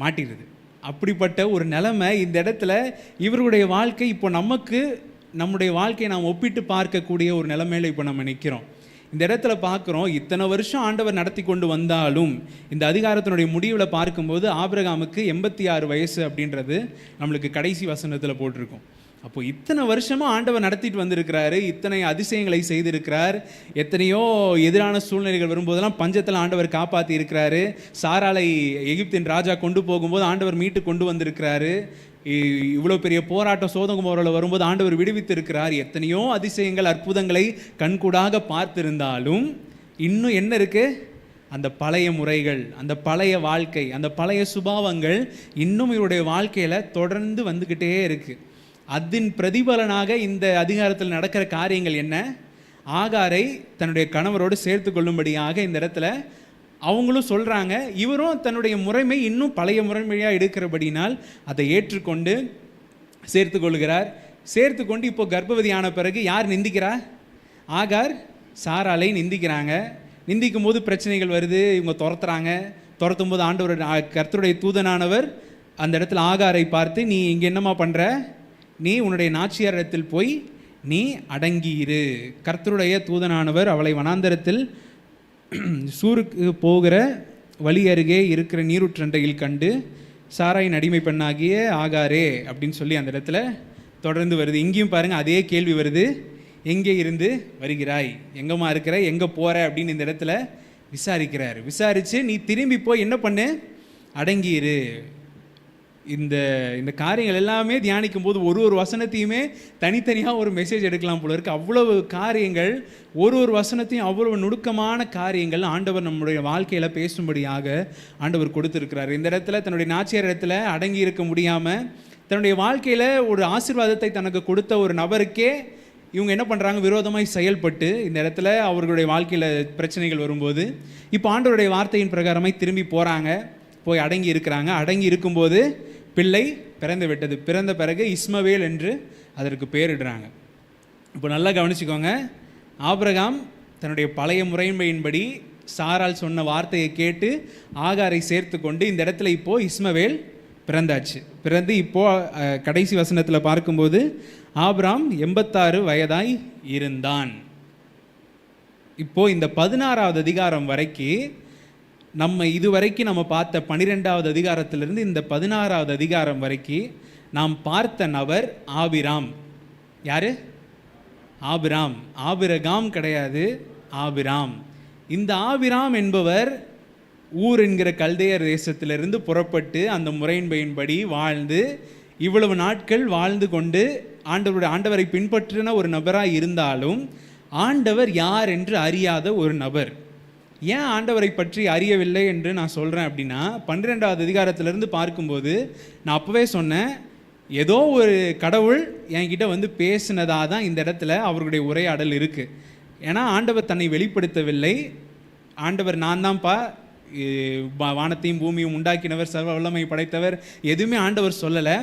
மாட்டிடுது. அப்படிப்பட்ட ஒரு நிலைமை இந்த இடத்துல இவருடைய வாழ்க்கை. இப்போ நம்முடைய வாழ்க்கையை நாம் ஒப்பிட்டு பார்க்கக்கூடிய ஒரு நிலைமையில் இப்போ நம்ம நிற்கிறோம். இந்த இடத்துல பார்க்குறோம், இத்தனை வருஷம் ஆண்டவர் நடத்தி கொண்டு வந்தாலும் இந்த அதிகாரத்தினுடைய முடிவில் பார்க்கும்போது ஆபிரகாமுக்கு 86 வயசு அப்படின்றது நம்மளுக்கு கடைசி வசனத்தில் போட்டிருக்கும். அப்போ இத்தனை வருஷமாக ஆண்டவர் நடத்திட்டு வந்திருக்கிறாரு, இத்தனை அதிசயங்களை செய்திருக்கிறார், எத்தனையோ எதிரான சூழ்நிலைகள் வரும்போதெல்லாம் பஞ்சத்தில் ஆண்டவர் காப்பாற்றி இருக்கிறாரு, சாராளை எகிப்தின் ராஜா கொண்டு போகும்போது ஆண்டவர் மீட்டு கொண்டு வந்திருக்கிறாரு, இவ்வளோ பெரிய போராட்டம் சோதகுமாரில் வரும்போது ஆண்டவர் விடுவித்து இருக்கிறார், எத்தனையோ அதிசயங்கள் அற்புதங்களை கண்கூடாக பார்த்திருந்தாலும் இன்னும் என்ன இருக்குது? அந்த பழைய முறைகள், அந்த பழைய வாழ்க்கை, அந்த பழைய சுபாவங்கள் இன்னும் இவருடைய வாழ்க்கையில் தொடர்ந்து வந்துக்கிட்டே இருக்குது. அதன் பிரதிபலனாக இந்த அதிகாரத்தில் நடக்கிற காரியங்கள் என்ன? ஆகாரை தன்னுடைய கணவரோடு சேர்த்து கொள்ளும்படியாக இந்த இடத்துல அவங்களும் சொல்கிறாங்க. இவரும் தன்னுடைய முறைமை இன்னும் பழைய முறைமையாக எடுக்கிறபடினால் அதை ஏற்றுக்கொண்டு சேர்த்து கொள்கிறார். சேர்த்து கொண்டு இப்போ கர்ப்பவதியான பிறகு யார் நிந்திக்கிறா? ஆகார் சாராளை நிந்திக்கிறாங்க. நிந்திக்கும் போது பிரச்சனைகள் வருது, இவங்க துரத்தும் போது ஆண்டவர் கர்த்தருடைய தூதனானவர் அந்த இடத்துல ஆகாரை பார்த்து, நீ இங்கே என்னம்மா பண்ணுற? நீ உன்னுடைய நாச்சியார் இடத்தில் போய் நீ அடங்கியிரு. கர்த்தருடைய தூதனானவர் அவளை வனாந்தரத்தில் சூருக்கு போகிற வழி அருகே இருக்கிற நீரூற்றண்டையில் கண்டு, சாராயின் அடிமை பெண்ணாகிய ஆகாரே அப்படின்னு சொல்லி அந்த இடத்துல தொடர்ந்து வருது. இங்கேயும் பாருங்கள் அதே கேள்வி வருது, எங்கே இருந்து வருகிறாய், எங்கம்மா இருக்கிற, எங்கே போகிற அப்படின்னு இந்த இடத்துல விசாரிக்கிறார். விசாரித்து நீ திரும்பி போய் என்ன பண்ணு, அடங்கியிரு. இந்த காரியங்கள் எல்லாமே தியானிக்கும் போது ஒரு வசனத்தையுமே தனித்தனியாக ஒரு மெசேஜ் எடுக்கலாம் போல இருக்குது. அவ்வளவு காரியங்கள், ஒரு வசனத்தையும் அவ்வளவு நுணுக்கமான காரியங்கள் ஆண்டவர் நம்முடைய வாழ்க்கையில் பேசும்படியாக ஆண்டவர் கொடுத்துருக்கிறார். இந்த இடத்துல தன்னுடைய நாச்சியார் இடத்துல அடங்கி இருக்க முடியாமல் தன்னுடைய வாழ்க்கையில் ஒரு ஆசீர்வாதத்தை தனக்கு கொடுத்த ஒரு நபருக்கே இவங்க என்ன பண்ணுறாங்க, விரோதமாய் செயல்பட்டு இந்த இடத்துல அவர்களுடைய வாழ்க்கையில் பிரச்சனைகள் வரும்போது இப்போ ஆண்டவருடைய வார்த்தையின் பிரகாரமாய் திரும்பி போகிறாங்க, போய் அடங்கி இருக்கிறாங்க. அடங்கி இருக்கும்போது பிள்ளை பிறந்து விட்டது. பிறந்த பிறகு இஸ்மவேல் என்று அதற்கு பேரிடுறாங்க. இப்போ நல்லா கவனிச்சுக்கோங்க, ஆபிரகாம் தன்னுடைய பழைய முறைமையின்படி சாரால் சொன்ன வார்த்தையை கேட்டு ஆகாரை சேர்த்து கொண்டு இந்த இடத்துல இப்போது இஸ்மவேல் பிறந்தாச்சு. பிறந்து இப்போது கடைசி வசனத்தில் பார்க்கும்போது ஆபிராம் 86 வயதாய் இருந்தான். இப்போது இந்த 16வது அதிகாரம் வரைக்கும் நம்ம இதுவரைக்கும் நம்ம பார்த்த 12வது அதிகாரத்திலிருந்து இந்த 16வது அதிகாரம் வரைக்கும் நாம் பார்த்த நபர் ஆபிராம். யாரு? ஆபிராம். ஆபிரகாம் கிடையாது, ஆபிராம். இந்த ஆபிராம் என்பவர் ஊர் என்கிற கல்தேயர் தேசத்திலிருந்து புறப்பட்டு அந்த முறையின்படி வாழ்ந்து இவ்வளவு நாட்கள் வாழ்ந்து கொண்டு ஆண்டவரை பின்பற்றின ஒரு நபராக இருந்தாலும் ஆண்டவர் யார் என்று அறியாத ஒரு நபர். ஏன் ஆண்டவரை பற்றி அறியவில்லை என்று நான் சொல்கிறேன் அப்படின்னா, 12வது அதிகாரத்திலிருந்து பார்க்கும்போது நான் அப்போவே சொன்னேன், ஏதோ ஒரு கடவுள் என்கிட்ட வந்து பேசினதாக தான் இந்த இடத்துல அவருடைய உரையாடல் இருக்குது. ஏன்னா ஆண்டவர் தன்னை வெளிப்படுத்தவில்லை. ஆண்டவர் நான் தான்ப்பா வானத்தையும் பூமியும் உண்டாக்கினவர், சர்வ வல்லமை படைத்தவர், எதுவுமே ஆண்டவர் சொல்லலை.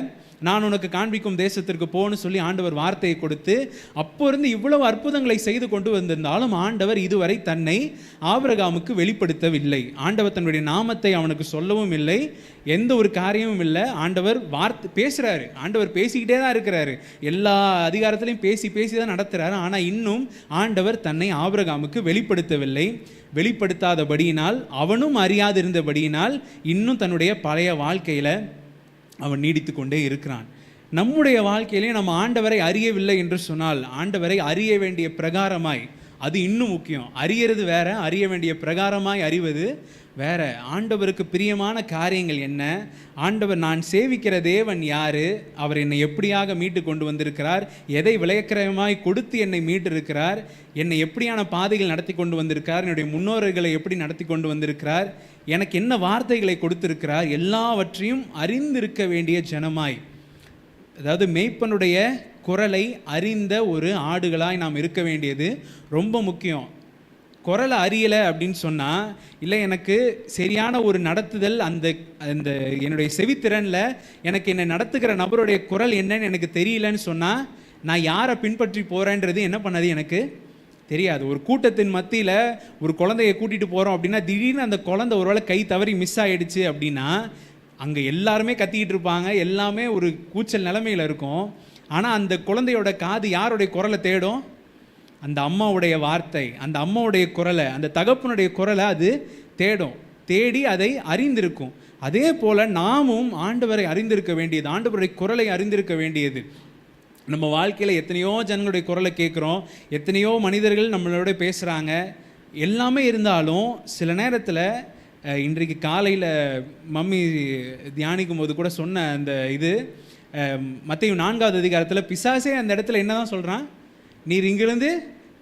நான் உனக்கு காண்பிக்கும் தேசத்திற்கு போன்னு சொல்லி ஆண்டவர் வார்த்தையை கொடுத்து அப்போ இருந்து இவ்வளவு அற்புதங்களை செய்து கொண்டு வந்திருந்தாலும் ஆண்டவர் இதுவரை தன்னை ஆபிரகாமுக்கு வெளிப்படுத்தவில்லை. ஆண்டவர் தன்னுடைய நாமத்தை அவனுக்கு சொல்லவும் இல்லை, எந்த ஒரு காரியமும் இல்லை. ஆண்டவர் பேசுகிறாரு, ஆண்டவர் பேசிக்கிட்டே தான் இருக்கிறாரு, எல்லா அதிகாரத்திலையும் பேசி தான் நடத்துகிறாரு. ஆனால் இன்னும் ஆண்டவர் தன்னை ஆபிரகாமுக்கு வெளிப்படுத்தவில்லை. வெளிப்படுத்தாதபடியினால், அவனும் அறியாதிருந்தபடியினால் இன்னும் தன்னுடைய பழைய வாழ்க்கையில் அவன் நீடித்து கொண்டே இருக்கிறான். நம்முடைய வாழ்க்கையிலே நம்ம ஆண்டவரை அறியவில்லை என்று சொன்னால், ஆண்டவரை அறிய வேண்டிய பிரகாரமாய், அது இன்னும் முக்கியம். அறியறது வேற, அறிய வேண்டிய பிரகாரமாய் அறிவது வேற. ஆண்டவருக்கு பிரியமான காரியங்கள் என்ன, ஆண்டவர் நான் சேவிக்கிற தேவன் யாரு, அவர் என்னை எப்படியாக மீட்டு கொண்டு வந்திருக்கிறார், எதை விளையக்கிரயமாய் கொடுத்து என்னை மீட்டிருக்கிறார், என்னை எப்படியான பாதைகள் நடத்தி கொண்டு வந்திருக்கிறார், என்னுடைய முன்னோர்களை எப்படி நடத்தி கொண்டு வந்திருக்கிறார், எனக்கு என்ன வார்த்தைகளை கொடுத்திருக்கிறார், எல்லாவற்றையும் அறிந்திருக்க வேண்டிய ஜனமாய், அதாவது மேய்ப்பனுடைய குரலை அறிந்த ஒரு ஆடுகளாய் நாம் இருக்க வேண்டியது ரொம்ப முக்கியம். குரலை அறியலை அப்படின்னு சொன்னால், இல்லை எனக்கு சரியான ஒரு நடத்துதல் அந்த அந்த என்னுடைய செவித்திறனில் எனக்கு என்னை நடத்துகிற நபருடைய குரல் என்னன்னு எனக்கு தெரியலன்னு சொன்னால், நான் யாரை பின்பற்றி போகிறேன்றது என்ன பண்ணது எனக்கு தெரியாது. ஒரு கூட்டத்தின் மத்தியில் ஒரு குழந்தைய கூட்டிகிட்டு போகிறோம் அப்படின்னா, திடீர்னு அந்த குழந்தை ஒருவேளை கை தவறி மிஸ் ஆகிடுச்சு அப்படின்னா, அங்கே எல்லாருமே கத்திக்கிட்டு இருப்பாங்க, எல்லாமே ஒரு கூச்சல் நிலைமையில் இருக்கும். ஆனால் அந்த குழந்தையோட காது யாருடைய குரலை தேடும்? அந்த அம்மாவுடைய வார்த்தை, அந்த அம்மாவுடைய குரலை, அந்த தகப்பனுடைய குரலை அது தேடும், தேடி அதை அறிந்திருக்கும். அதே போல் நாமும் ஆண்டவரை அறிந்திருக்க வேண்டியது, ஆண்டவருடைய குரலை அறிந்திருக்க வேண்டியது. நம்ம வாழ்க்கையில் எத்தனையோ ஜனங்களுடைய குரலை கேட்குறோம், எத்தனையோ மனிதர்கள் நம்மளோட பேசுகிறாங்க, எல்லாமே இருந்தாலும் சில நேரத்தில் இன்றைக்கு காலையில் மம்மி தியானிக்கும் போது கூட சொன்ன அந்த இது, மத்தேயு 4வது அதிகாரத்தில் பிசாசே அந்த இடத்துல என்ன தான் சொல்கிறான், நீர் இங்கிருந்து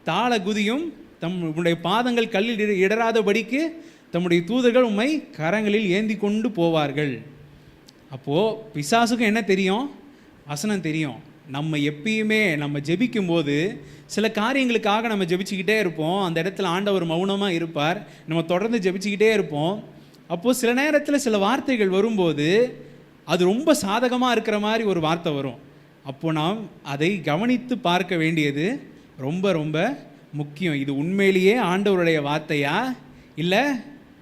தாள குதியும் தம்முடைய பாதங்கள் கல்லில் இடராதபடிக்கு தம்முடைய தூதர்கள் உம்மை கரங்களில் ஏந்தி கொண்டு போவார்கள். அப்போது பிசாசுக்கும் என்ன தெரியும்? வசனம் தெரியும். நம்ம எப்பயுமே நம்ம ஜெபிக்கும் போது சில காரியங்களுக்காக நம்ம ஜெபிச்சுக்கிட்டே இருப்போம், அந்த இடத்துல ஆண்டவர் மௌனமாக இருப்பார், நம்ம தொடர்ந்து ஜெபிச்சுக்கிட்டே இருப்போம். அப்போது சில நேரத்தில் சில வார்த்தைகள் வரும்போது அது ரொம்ப சாதகமாக இருக்கிற மாதிரி ஒரு வார்த்தை வரும். அப்போது நாம் அதை கவனித்து பார்க்க வேண்டியது ரொம்ப ரொம்ப முக்கியம். இது உண்மையிலேயே ஆண்டவருடைய வார்த்தையா, இல்லை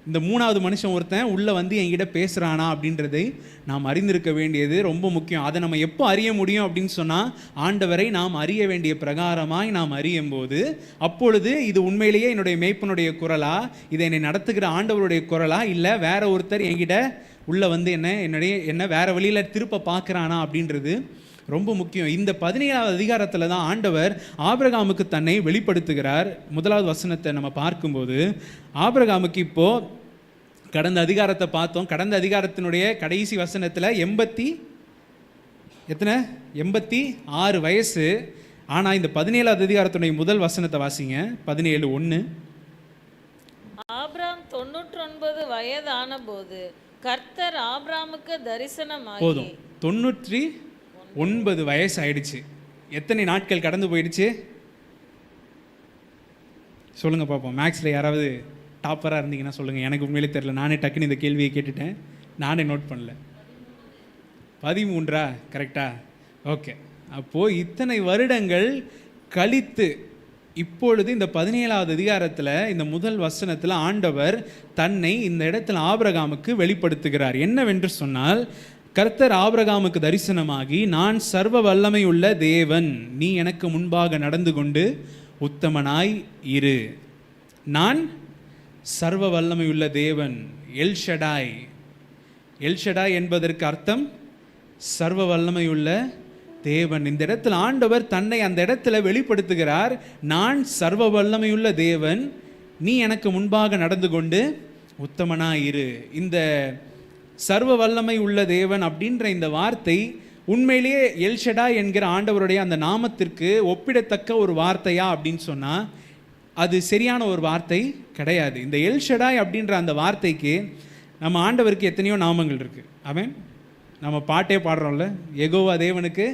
இந்த 3வது மனுஷன் ஒருத்தன் உள்ளே வந்து என்கிட்ட பேசுகிறானா அப்படின்றதை நாம் அறிந்திருக்க வேண்டியது ரொம்ப முக்கியம். அதை நம்ம எப்போ அறிய முடியும் அப்படின்னு சொன்னால், ஆண்டவரை நாம் அறிய வேண்டிய பிரகாரமாய் நாம் அறியும் போது, அப்பொழுது இது உண்மையிலேயே என்னுடைய மேய்ப்பனுடைய குரலா, இதை என்னை நடத்துகிற ஆண்டவருடைய குரலா, இல்லை வேற ஒருத்தர் என்கிட்ட உள்ளே வந்து என்ன வேற வழியில் திருப்ப பார்க்குறானா அப்படின்றது ரொம்ப முக்கியம். இந்த 17வது அதிகாரத்தில் தான் ஆண்டவர் ஆபிரகாமுக்கு தன்னை வெளிப்படுத்துகிறார். 1வது வசனத்தை நம்ம பார்க்கும்போது, ஆபிரகாமுக்கு இப்போது கடந்த அதிகாரத்தை பார்த்தோம், கடந்த அதிகாரத்தினுடைய கடைசி வசனத்தில் 86 வயசு. ஆனால் இந்த 17வது அதிகாரத்தினுடைய முதல் வசனத்தை வாசிங்க, 17:1.
ஆபிராம் 99 வயதான போது கர்த்தர் ஆபிராமுக்கு தரிசனமாகி.
போதும், 99 வயசு ஆயிடுச்சு. எத்தனை நாட்கள் கடந்து போயிடுச்சு சொல்லுங்கள் பார்ப்போம். மேக்ஸில் யாராவது டாப்பராக இருந்தீங்கன்னா சொல்லுங்கள். எனக்கு உண்மையிலே தெரியல, நானே டக்குன்னு இந்த கேள்வியை கேட்டுட்டேன், நானே நோட் பண்ணல. 13 கரெக்டா? ஓகே. அப்போது இத்தனை வருடங்கள் கழித்து இப்பொழுது இந்த 17வது அதிகாரத்தில் இந்த முதல் வசனத்தில் ஆண்டவர் தன்னை இந்த இடத்துல ஆபிரகாமுக்கு வெளிப்படுத்துகிறார். என்னவென்று சொன்னால், கர்த்தர் ஆபிரகாமுக்கு தரிசனமாகி, நான் சர்வ வல்லமை உள்ள தேவன், நீ எனக்கு முன்பாக நடந்து கொண்டு உத்தமனாய் இரு. நான் சர்வ வல்லமை உள்ள தேவன், எல்ஷடாய். எல்ஷடாய் என்பதற்கு அர்த்தம் சர்வ வல்லமையுள்ள தேவன். இந்த இடத்துல ஆண்டவர் தன்னை அந்த இடத்துல வெளிப்படுத்துகிறார். நான் சர்வ வல்லமையுள்ள தேவன், நீ எனக்கு முன்பாக நடந்து கொண்டு உத்தமனாயிரு. இந்த சர்வ வல்லமை உள்ள தேவன் அப்படின்ற இந்த வார்த்தை உண்மையிலேயே எல்ஷடாய் என்கிற ஆண்டவருடைய அந்த நாமத்திற்கு ஒப்பிடத்தக்க ஒரு வார்த்தையா அப்படின்னு சொன்னால் அது சரியான ஒரு வார்த்தை கிடையாது. இந்த எல்ஷடாய் அப்படின்ற அந்த வார்த்தைக்கு நம்ம ஆண்டவருக்கு எத்தனையோ நாமங்கள் இருக்குது. அவன் நம்ம பாட்டே பாடுறோம்ல, யெகோவா தேவனுக்கு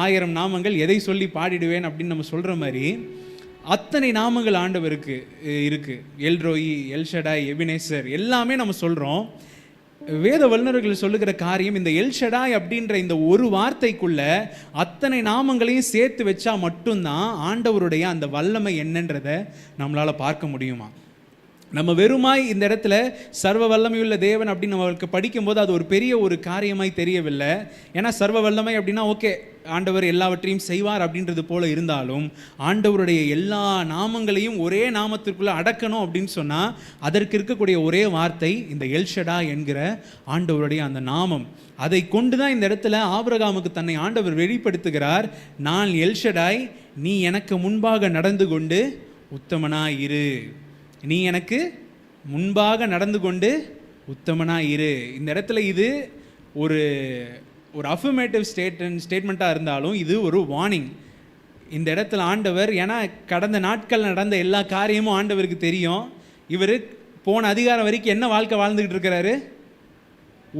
1000 நாமங்கள், எதை சொல்லி பாடிடுவேன் அப்படின்னு நம்ம சொல்கிற மாதிரி அத்தனை நாமங்கள் ஆண்டவருக்கு இருக்குது. எல்ரோயி, எல்ஷடாய், எபினேசர் எல்லாமே நம்ம சொல்கிறோம். வேத வல்லுநர்கள் சொல்லுகிற காரியம், இந்த எல்ஷடாய் அப்படின்ற இந்த ஒரு வார்த்தைக்குள்ள அத்தனை நாமங்களையும் சேர்த்து வச்சா மட்டும்தான் ஆண்டவருடைய அந்த வல்லமை என்னன்றதை நம்மளால் பார்க்க முடியுமா. நம்ம வெறுமாய் இந்த இடத்துல சர்வ வல்லமையுள்ள தேவன் அப்படின்னு நம்மளுக்கு படிக்கும்போது அது ஒரு பெரிய ஒரு காரியமாய் தெரியவில்லை. ஏன்னா சர்வ வல்லமை அப்படின்னா ஓகே, ஆண்டவர் எல்லாவற்றையும் செய்வார் அப்படின்றது போல இருந்தாலும் ஆண்டவருடைய எல்லா நாமங்களையும் ஒரே நாமத்திற்குள்ளே அடக்கணும் அப்படின்னு சொன்னால் அதற்கு இருக்கக்கூடிய ஒரே வார்த்தை இந்த எல்ஷடா என்கிற ஆண்டவருடைய அந்த நாமம். அதை கொண்டு தான் இந்த இடத்துல ஆபிரகாமுக்கு தன்னை ஆண்டவர் வெளிப்படுத்துகிறார். நான் எல்ஷடாய், நீ எனக்கு முன்பாக நடந்து கொண்டு உத்தமனாயிரு. நீ எனக்கு முன்பாக நடந்து கொண்டு உத்தமனாயிரு. இந்த இடத்துல இது ஒரு அஃபர்மேட்டிவ் ஸ்டேட்மெண்ட்டாக இருந்தாலும் இது ஒரு வார்னிங். இந்த இடத்துல ஆண்டவர், ஏன்னா கடந்த நாட்கள் நடந்த எல்லா காரியமும் ஆண்டவருக்கு தெரியும். இவர் போன அதிகாரம் வரைக்கும் என்ன வாழ்க்கை வாழ்ந்துக்கிட்டு இருக்கிறாரு?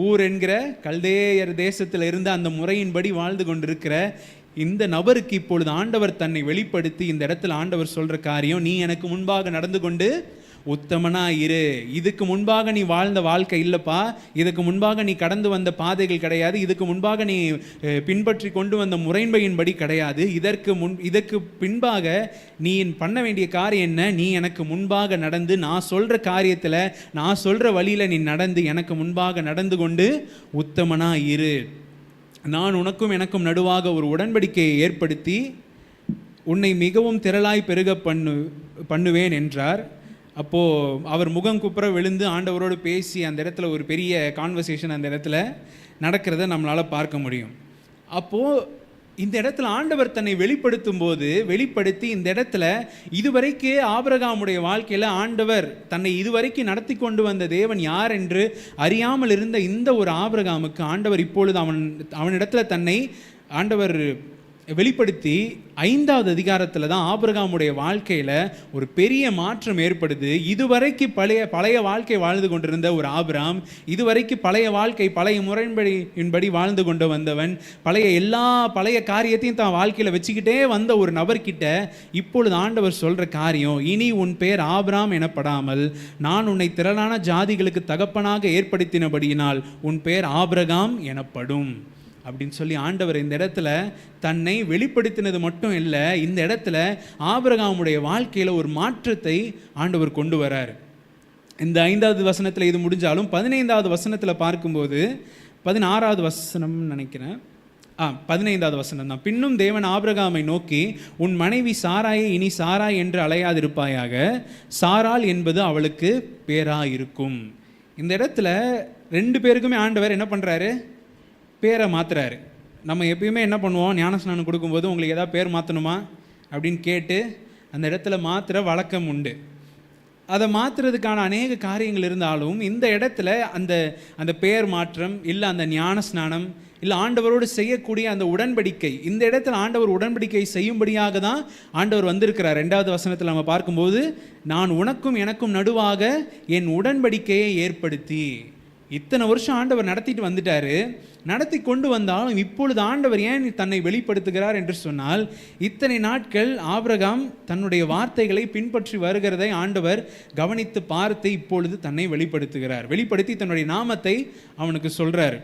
ஊர் என்கிற கல்தேயர் தேசத்தில் இருந்த அந்த முறையின்படி வாழ்ந்து கொண்டிருக்கிற இந்த நபருக்கு இப்பொழுது ஆண்டவர் தன்னை வெளிப்படுத்தி இந்த இடத்துல ஆண்டவர் சொல்கிற காரியம், நீ எனக்கு முன்பாக நடந்து கொண்டு உத்தமனா இரு. இதுக்கு முன்பாக நீ வாழ்ந்த வாழ்க்கை இல்லைப்பா, இதுக்கு முன்பாக நீ கடந்து வந்த பாதைகள் கிடையாது, இதுக்கு முன்பாக நீ பின்பற்றி கொண்டு வந்த முறைமையின்படி கிடையாது. இதற்கு பின்பாக நீ பண்ண வேண்டிய காரியம் என்ன? நீ எனக்கு முன்பாக நடந்து நான் சொல்கிற காரியத்தில் நான் சொல்கிற வழியில் நீ நடந்து எனக்கு முன்பாக நடந்து கொண்டு உத்தமனா இரு. நான் உனக்கும் எனக்கும் நடுவாக ஒரு உடன்படிக்கையை ஏற்படுத்தி உன்னை மிகவும் திரளாய் பெருக பண்ணுவேன் என்றார். அப்போது அவர் முகம் குப்புற விழுந்து ஆண்டவரோடு பேசி அந்த இடத்துல ஒரு பெரிய கான்வர்சேஷன் அந்த இடத்துல நடக்கிறத நம்மளால் பார்க்க முடியும். அப்போது இந்த இடத்துல ஆண்டவர் தன்னை வெளிப்படுத்தி இந்த இடத்துல இதுவரைக்கு ஆபிரகாமுடைய வாழ்க்கையில் ஆண்டவர் தன்னை இதுவரைக்கும் நடத்தி கொண்டு வந்த தேவன் யார் என்று அறியாமல் இருந்த இந்த ஒரு ஆபிரகாமுக்கு ஆண்டவர் இப்பொழுது அவனிடத்துல தன்னை ஆண்டவர் வெளிப்படுத்தி 5வது அதிகாரத்தில் தான் ஆபிரகாமுடைய வாழ்க்கையில் ஒரு பெரிய மாற்றம் ஏற்படுது. இதுவரைக்கு பழைய வாழ்க்கை வாழ்ந்து கொண்டிருந்த ஒரு ஆபிரகாம், இதுவரைக்கு பழைய முறையின்படி வாழ்ந்து கொண்டு வந்தவன், பழைய காரியத்தையும் தான் வாழ்க்கையில் வச்சுக்கிட்டே வந்த ஒரு நபர்கிட்ட இப்பொழுது ஆண்டவர் சொல்கிற காரியம், இனி உன் பேர் ஆபிரகாம் எனப்படாமல் நான் உன்னை திரளான ஜாதிகளுக்கு தகப்பனாக ஏற்படுத்தினபடியினால் உன் பேர் ஆபிரகாம் எனப்படும் அப்படின்னு சொல்லி ஆண்டவர் இந்த இடத்துல தன்னை வெளிப்படுத்தினது மட்டும் இல்லை, இந்த இடத்துல ஆபிரகாமுடைய வாழ்க்கையில் ஒரு மாற்றத்தை ஆண்டவர் கொண்டு வரார். இந்த 5வது வசனத்தில் இது முடிஞ்சாலும் 15வது வசனத்தில் பார்க்கும்போது 16வது வசனம் நினைக்கிறேன், 15வது வசனம் தான். பின்னும் தேவன் ஆபிரகாமை நோக்கி, உன் மனைவி சாராயை இனி சாராய் என்று அலையாதிருப்பாயாக, சாராள் என்பது அவளுக்கு பேராயிருக்கும். இந்த இடத்துல 2 பேருக்குமே ஆண்டவர் என்ன பண்ணுறாரு? பேரை மாற்றுறாரு. நம்ம எப்பயுமே என்ன பண்ணுவோம்? ஞானஸ்நானம் கொடுக்கும்போது உங்களுக்கு ஏதாவது பேர் மாற்றணுமா அப்படின்னு கேட்டு அந்த இடத்துல மாற்றுற வழக்கம் உண்டு. அதை மாற்றுறதுக்கான அநேக காரியங்கள் இருந்தாலும் இந்த இடத்துல அந்த பெயர் மாற்றம் இல்லை அந்த ஞானஸ்நானம் இல்லை ஆண்டவரோடு செய்யக்கூடிய அந்த உடன்படிக்கை, இந்த இடத்துல ஆண்டவர் உடன்படிக்கை செய்யும்படியாக தான் ஆண்டவர் வந்திருக்கிறார். 2வது வசனத்தில் நம்ம பார்க்கும்போது, நான் உனக்கும் எனக்கும் நடுவாக என் உடன்படிக்கையை ஏற்படுத்தி. இத்தனை வருஷம் ஆண்டவர் நடத்திட்டு வந்துட்டாரு, நடத்தி கொண்டு வந்தாலும் இப்பொழுது ஆண்டவர் ஏன் தன்னை வெளிப்படுத்துகிறார் என்று சொன்னால், இத்தனை நாட்கள் ஆபிரகாம் தன்னுடைய வார்த்தைகளை பின்பற்றி வருகிறதை ஆண்டவர் கவனித்து பார்த்து இப்பொழுது தன்னை வெளிப்படுத்தி தன்னுடைய நாமத்தை அவனுக்கு சொல்கிறார்.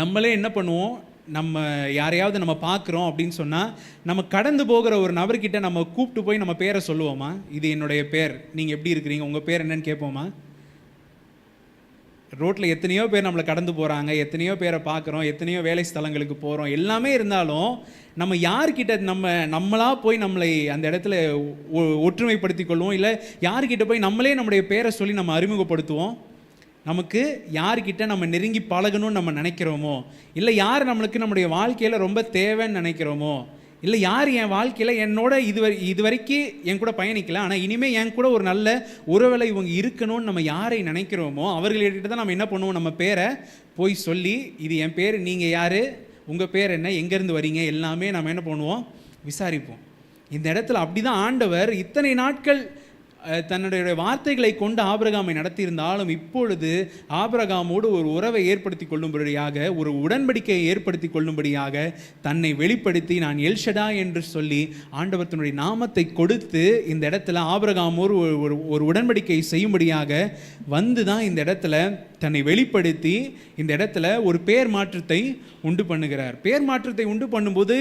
நம்மளே என்ன பண்ணுவோம்? நம்ம யாரையாவது நம்ம பார்க்குறோம் அப்படின்னு சொன்னால் நம்ம கடந்து போகிற ஒரு நபர்கிட்ட நம்ம கூப்பிட்டு போய் நம்ம பேரை சொல்லுவோமா? இது என்னுடைய பேர், நீங்கள் எப்படி இருக்கிறீங்க, உங்கள் பேர் என்னன்னு கேட்போமா? ரோட்டில் எத்தனையோ பேர் நம்மளை கடந்து போகிறாங்க, எத்தனையோ பேரை பார்க்குறோம், எத்தனையோ வேலை ஸ்தலங்களுக்கு போகிறோம், எல்லாமே இருந்தாலும் நம்ம யார்கிட்ட நம்மளாக போய் நம்மளை அந்த இடத்துல ஒற்றுமைப்படுத்தி கொள்வோம், இல்லை யார்கிட்ட போய் நம்மளே நம்முடைய பேரை சொல்லி நம்ம அறிமுகப்படுத்துவோம்? நமக்கு யார்கிட்ட நம்ம நெருங்கி பழகணும்னு நம்ம நினைக்கிறோமோ, இல்லை யார் நம்மளுக்கு நம்முடைய வாழ்க்கையில் ரொம்ப தேவைன்னு நினைக்கிறோமோ, இல்லை யார் என் வாழ்க்கையில் என்னோட இதுவரைக்கும் என் கூட பயணிக்கல, ஆனால் இனிமேல் என் கூட ஒரு நல்ல உறவில் இவங்க இருக்கணும்னு நம்ம யாரை நினைக்கிறோமோ அவர்களிட்ட தான் நம்ம என்ன பண்ணுவோம், நம்ம பேரை போய் சொல்லி, இது என் பேர், நீங்கள் யார், உங்கள் பேர் என்ன, எங்கேருந்து வரீங்க, எல்லாமே நம்ம என்ன பண்ணுவோம், விசாரிப்போம். இந்த இடத்துல அப்படி தான் ஆண்டவர் இத்தனை நாட்கள் தன்னுடைய வார்த்தைகளை கொண்டு ஆபிரகாமை நடத்தியிருந்தாலும் இப்பொழுது ஆபிரகாமோடு ஒரு உறவை ஏற்படுத்தி கொள்ளும்படியாக, ஒரு உடன்படிக்கையை ஏற்படுத்தி கொள்ளும்படியாக தன்னை வெளிப்படுத்தி, நான் எல்ஷடா என்று சொல்லி ஆண்டவர் தன்னுடைய நாமத்தை கொடுத்து இந்த இடத்துல ஆபிரகாமோடு ஒரு உடன்படிக்கையை செய்யும்படியாக வந்து தான் இந்த இடத்துல தன்னை வெளிப்படுத்தி இந்த இடத்துல ஒரு பேர் மாற்றத்தை உண்டு பண்ணுகிறார். பேர் மாற்றத்தை உண்டு பண்ணும்போது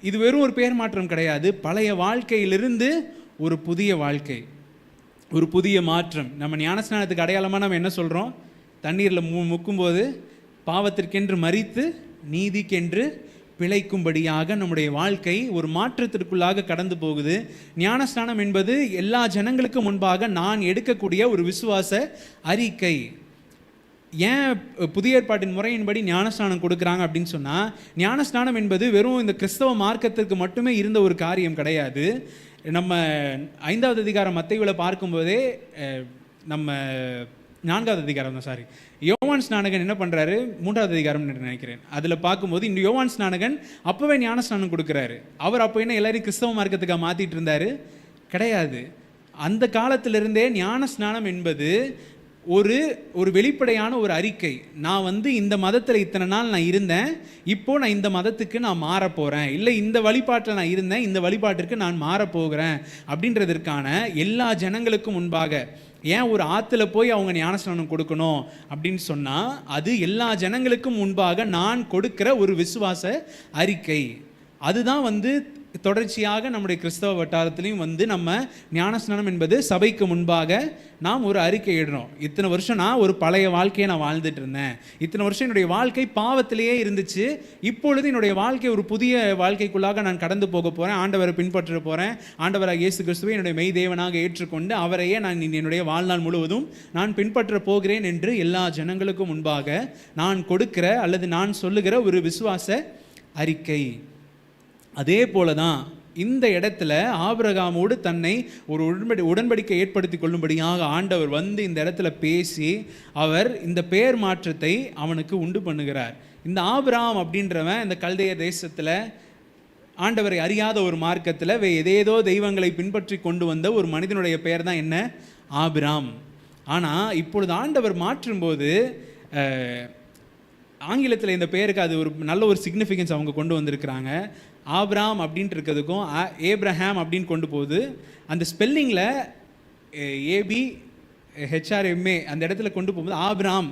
இது வெறும் ஒரு பேர் மாற்றம் கிடையாது, பழைய வாழ்க்கையிலிருந்து ஒரு புதிய வாழ்க்கை, ஒரு புதிய மாற்றம். நம்ம ஞானஸ்நானத்துக்கு அடையாளமாக நம்ம என்ன சொல்கிறோம், தண்ணீரில் முக்கும்போது பாவத்திற்கென்று மரித்து நீதிக்கென்று பிழைக்கும்படியாக நம்முடைய வாழ்க்கை ஒரு மாற்றத்திற்குள்ளாக கடந்து போகுது. ஞானஸ்நானம் என்பது எல்லா ஜனங்களுக்கு முன்பாக நான் எடுக்கக்கூடிய ஒரு விசுவாச அறிக்கை. ஏன் புதிய ஏற்பாட்டின் முறையின்படி ஞானஸ்நானம் கொடுக்குறாங்க அப்படின்னு சொன்னால், ஞானஸ்நானம் என்பது வெறும் இந்த கிறிஸ்தவ மார்க்கத்திற்கு மட்டுமே இருந்த ஒரு காரியம் கிடையாது. நம்ம 5வது அதிகாரம் மத்தேயுவில் பார்க்கும்போதே, நம்ம 4வது அதிகாரம் தான், யோவான் ஸ்நானகன் என்ன பண்ணுறாரு, 3வது அதிகாரம் நினைக்கிறேன், அதில் பார்க்கும்போது இந்த யோவான் ஸ்நானகன் அப்போவே ஞானஸ்நானம் கொடுக்குறாரு. அவர் அப்போ என்ன எல்லாரையும் கிறிஸ்தவ மார்க்கத்துக்காக மாற்றிட்டு இருந்தார் கிடையாது. அந்த காலத்திலிருந்தே ஞானஸ்நானம் என்பது ஒரு வெளிப்படையான ஒரு அறிக்கை. நான் இந்த மதத்தில் இத்தனை நாள் நான் இருந்தேன், இப்போ நான் இந்த மதத்துக்கு நான் மாறப்போகிறேன், இல்லை இந்த வழிபாட்டில் நான் இருந்தேன், இந்த வழிபாட்டிற்கு நான் மாறப்போகிறேன் அப்படின்றதற்கான எல்லா ஜனங்களுக்கும் முன்பாக. ஏன் ஒரு ஆற்றுல போய் அவங்க ஞானஸ்நானம் கொடுக்கணும் அப்படின்னு சொன்னால், அது எல்லா ஜனங்களுக்கும் முன்பாக நான் கொடுக்கிற ஒரு விசுவாச அறிக்கை. அதுதான் தொடர்ச்சியாக நம்முடைய கிறிஸ்தவ வட்டாரத்திலையும் நம்ம ஞானஸ்நானம் என்பது சபைக்கு முன்பாக நாம் ஒரு அறிக்கை இடுறோம். இத்தனை வருஷம் நான் ஒரு பழைய வாழ்க்கையை நான் வாழ்ந்துட்டு இருந்தேன், இத்தனை வருஷம் என்னுடைய வாழ்க்கை பாவத்திலேயே இருந்துச்சு, இப்பொழுது என்னுடைய வாழ்க்கை ஒரு புதிய வாழ்க்கைக்குள்ளாக நான் கடந்து போக போகிறேன், ஆண்டவரை பின்பற்ற போகிறேன், ஆண்டவராக இயேசு கிறிஸ்துவை என்னுடைய மெய் தேவனாக ஏற்றுக்கொண்டு அவரையே நான் என்னுடைய வாழ்நாள் முழுவதும் நான் பின்பற்ற போகிறேன் என்று எல்லா ஜனங்களுக்கும் முன்பாக நான் கொடுக்கிற அல்லது நான் சொல்லுகிற ஒரு விசுவாச அறிக்கை. அதே போல தான் இந்த இடத்துல ஆபிரகாமோடு தன்னை ஒரு உடன்படிக்கை ஏற்படுத்தி கொள்ளும்படியாக ஆண்டவர் இந்த இடத்துல பேசி அவர் இந்த பெயர் மாற்றத்தை அவனுக்கு உண்டு பண்ணுகிறார். இந்த ஆபிரகாம் அப்படின்றவன் இந்த கல்தேய தேசத்தில் ஆண்டவரை அறியாத ஒரு மார்க்கத்தில் ஏதேதோ தெய்வங்களை பின்பற்றி கொண்டு வந்த ஒரு மனிதனுடைய பெயர் தான் என்ன, ஆபிரகாம். ஆனால் இப்பொழுது ஆண்டவர் மாற்றும்போது ஆங்கிலத்தில் இந்த பெயருக்கு அது ஒரு நல்ல ஒரு சிக்னிஃபிகன்ஸ் அவங்க கொண்டு வந்திருக்கிறாங்க. ஆபிராம் அப்படின்ட்டு இருக்கிறதுக்கும் ஏப்ரஹாம் அப்படின்னு கொண்டு போகுது. அந்த ஸ்பெல்லிங்கில் ABHRMA அந்த இடத்துல கொண்டு போகும்போது ஆபிராம்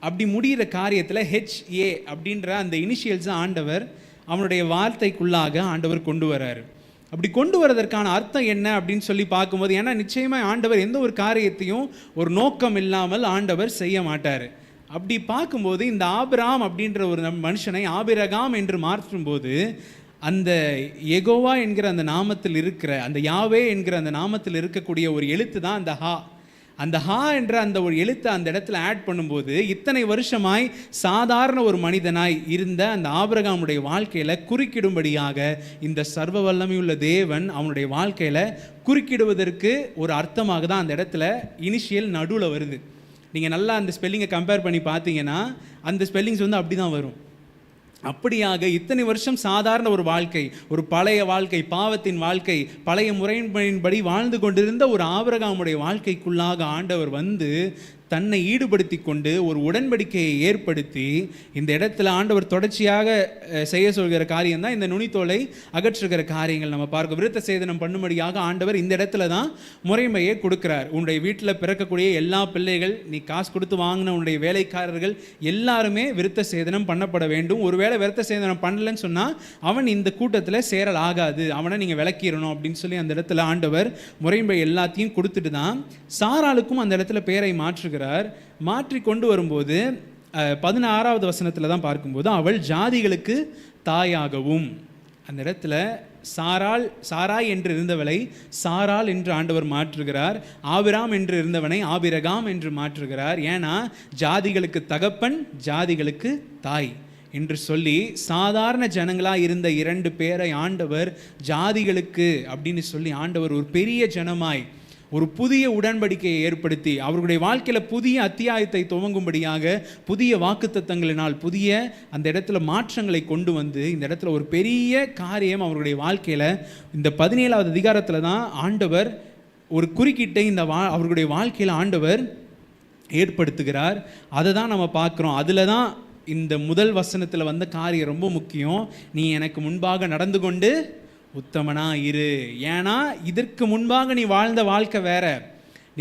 அப்படி முடிகிற காரியத்தில் HA அப்படின்ற அந்த இனிஷியல்ஸை ஆண்டவர் அவனுடைய வார்த்தைக்குள்ளாக ஆண்டவர் கொண்டு வர்றாரு. அப்படி கொண்டு வரதற்கான அர்த்தம் என்ன அப்படின்னு சொல்லி பார்க்கும்போது, ஏன்னா நிச்சயமாக ஆண்டவர் எந்த ஒரு காரியத்தையும் ஒரு நோக்கம் இல்லாமல் ஆண்டவர் செய்ய மாட்டார். அப்படி பார்க்கும்போது இந்த ஆபிரகாம் அப்படின்ற ஒரு மனுஷனை ஆபிரகாம் என்று மாற்றும்போது, அந்த யெகோவா என்கிற அந்த நாமத்தில் இருக்கிற அந்த யாவே என்கிற அந்த நாமத்தில் இருக்கக்கூடிய ஒரு எழுத்து தான் அந்த ஹா. அந்த ஹா என்ற அந்த ஒரு எழுத்தை அந்த இடத்துல ஆட் பண்ணும்போது, இத்தனை வருஷமாய் சாதாரண ஒரு மனிதனாய் இருந்த அந்த ஆபிரகாமுடைய வாழ்க்கையில் குறுக்கிடும்படியாக இந்த சர்வ வல்லமையுள்ள தேவன் அவனுடைய வாழ்க்கையில் குறுக்கிடுவதற்கு ஒரு அர்த்தமாக தான் அந்த இடத்துல இனிஷியல் நடுவில் வருது. நீங்கள் நல்லா அந்த ஸ்பெல்லிங்கை கம்பேர் பண்ணி பார்த்தீங்கன்னா அந்த ஸ்பெல்லிங்ஸ் அப்படி தான் வரும். அப்படியாக இத்தனை வருஷம் சாதாரண ஒரு வாழ்க்கை, ஒரு பழைய வாழ்க்கை, பாவத்தின் வாழ்க்கை, பழைய முறையின்படி வாழ்ந்து கொண்டிருந்த ஒரு ஆபிரகாமுடைய வாழ்க்கைக்குள்ளாக ஆண்டவர் தன்னை ஈடுபடுத்தி கொண்டு ஒரு உடன்படிக்கையை ஏற்படுத்தி இந்த இடத்துல ஆண்டவர் தொடர்ச்சியாக செய்ய சொல்கிற காரியம் தான் இந்த நுனித்தோலை அகற்றுகிற காரியங்கள். நம்ம பார்க்க விருத்த சேதனம் பண்ணும்படியாக ஆண்டவர் இந்த இடத்துல தான் முறைமையை கொடுக்கிறார். உன்னுடைய வீட்டில் பிறக்கக்கூடிய எல்லா பிள்ளைகள், நீ காசு கொடுத்து வாங்கின உன்னுடைய வேலைக்காரர்கள் எல்லாருமே விருத்த சேதனம் பண்ணப்பட வேண்டும். ஒருவேளை விருத்த சேதனம் பண்ணலன்னு சொன்னால் அவன் இந்த கூட்டத்தில் சேரல் ஆகாது, அவனை நீங்கள் விளக்கிடணும் அப்படின்னு சொல்லி அந்த இடத்துல ஆண்டவர் முறைமை எல்லாத்தையும் கொடுத்துட்டு தான் சாராளுக்கும் அந்த இடத்துல பேரை மாற்றி கொண்டு வரும்போது 16வது வசனத்தில் தான் பார்க்கும்போது, அவள் ஜாதிகளுக்கு தாயாகவும், அந்த இடத்துல சாராய் என்று இருந்தவளை சாராள் என்று ஆண்டவர் மாற்றுகிறார். ஆபிராம் என்று இருந்தவனை ஆபிரகாம் என்று மாற்றுகிறார். ஏன்னா ஜாதிகளுக்கு தகப்பன், ஜாதிகளுக்கு தாய் என்று சொல்லி சாதாரண ஜனங்களாக இருந்த 2 பேரை ஆண்டவர் ஜாதிகளுக்கு அப்படின்னு சொல்லி ஆண்டவர் ஒரு பெரிய ஜனமாய் ஒரு புதிய உடன்படிக்கையை ஏற்படுத்தி அவர்களுடைய வாழ்க்கையில் புதிய அத்தியாயத்தை துவங்கும்படியாக புதிய வாக்குத்தத்தங்களினால் புதிய அந்த இடத்துல மாற்றங்களை கொண்டு வந்து இந்த இடத்துல ஒரு பெரிய காரியம் அவர்களுடைய வாழ்க்கையில் இந்த 17வது அதிகாரத்தில் தான் ஆண்டவர் ஒரு குறுக்கீட்டை அவர்களுடைய வாழ்க்கையில் ஆண்டவர் ஏற்படுத்துகிறார். அதை தான் நம்ம பார்க்குறோம். அதில் தான் இந்த முதல் வசனத்தில் வந்த காரியம் ரொம்ப முக்கியம். நீ எனக்கு முன்பாக நடந்து கொண்டு உத்தமனா இரு. ஏன்னா இதற்கு முன்பாக நீ வாழ்ந்த வாழ்க்கை வேற,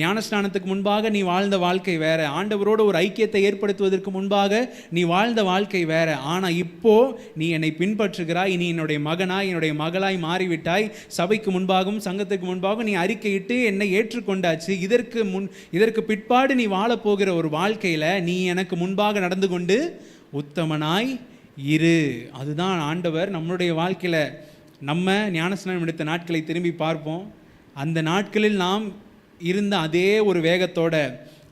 ஞானஸ்நானத்துக்கு முன்பாக நீ வாழ்ந்த வாழ்க்கை வேற, ஆண்டவரோடு ஒரு ஐக்கியத்தை ஏற்படுத்துவதற்கு முன்பாக நீ வாழ்ந்த வாழ்க்கை வேற. ஆனால் இப்போ நீ என்னை பின்பற்றுகிறாய், நீ என்னுடைய மகனாய் என்னுடைய மகளாய் மாறிவிட்டாய், சபைக்கு முன்பாகவும் சங்கத்துக்கு முன்பாகவும் நீ அறிக்கையிட்டு என்னை ஏற்றுக்கொண்டாச்சு. இதற்கு பிற்பாடு நீ வாழப்போகிற ஒரு வாழ்க்கையில் நீ எனக்கு முன்பாக நடந்து கொண்டு உத்தமனாய் இரு. அதுதான் ஆண்டவர் நம்மளுடைய வாழ்க்கையில். நம்ம ஞானஸ்நானம் எடுத்த நாட்களை திரும்பி பார்ப்போம். அந்த நாட்களில் நாம் இருந்த அதே ஒரு வேகத்தோட,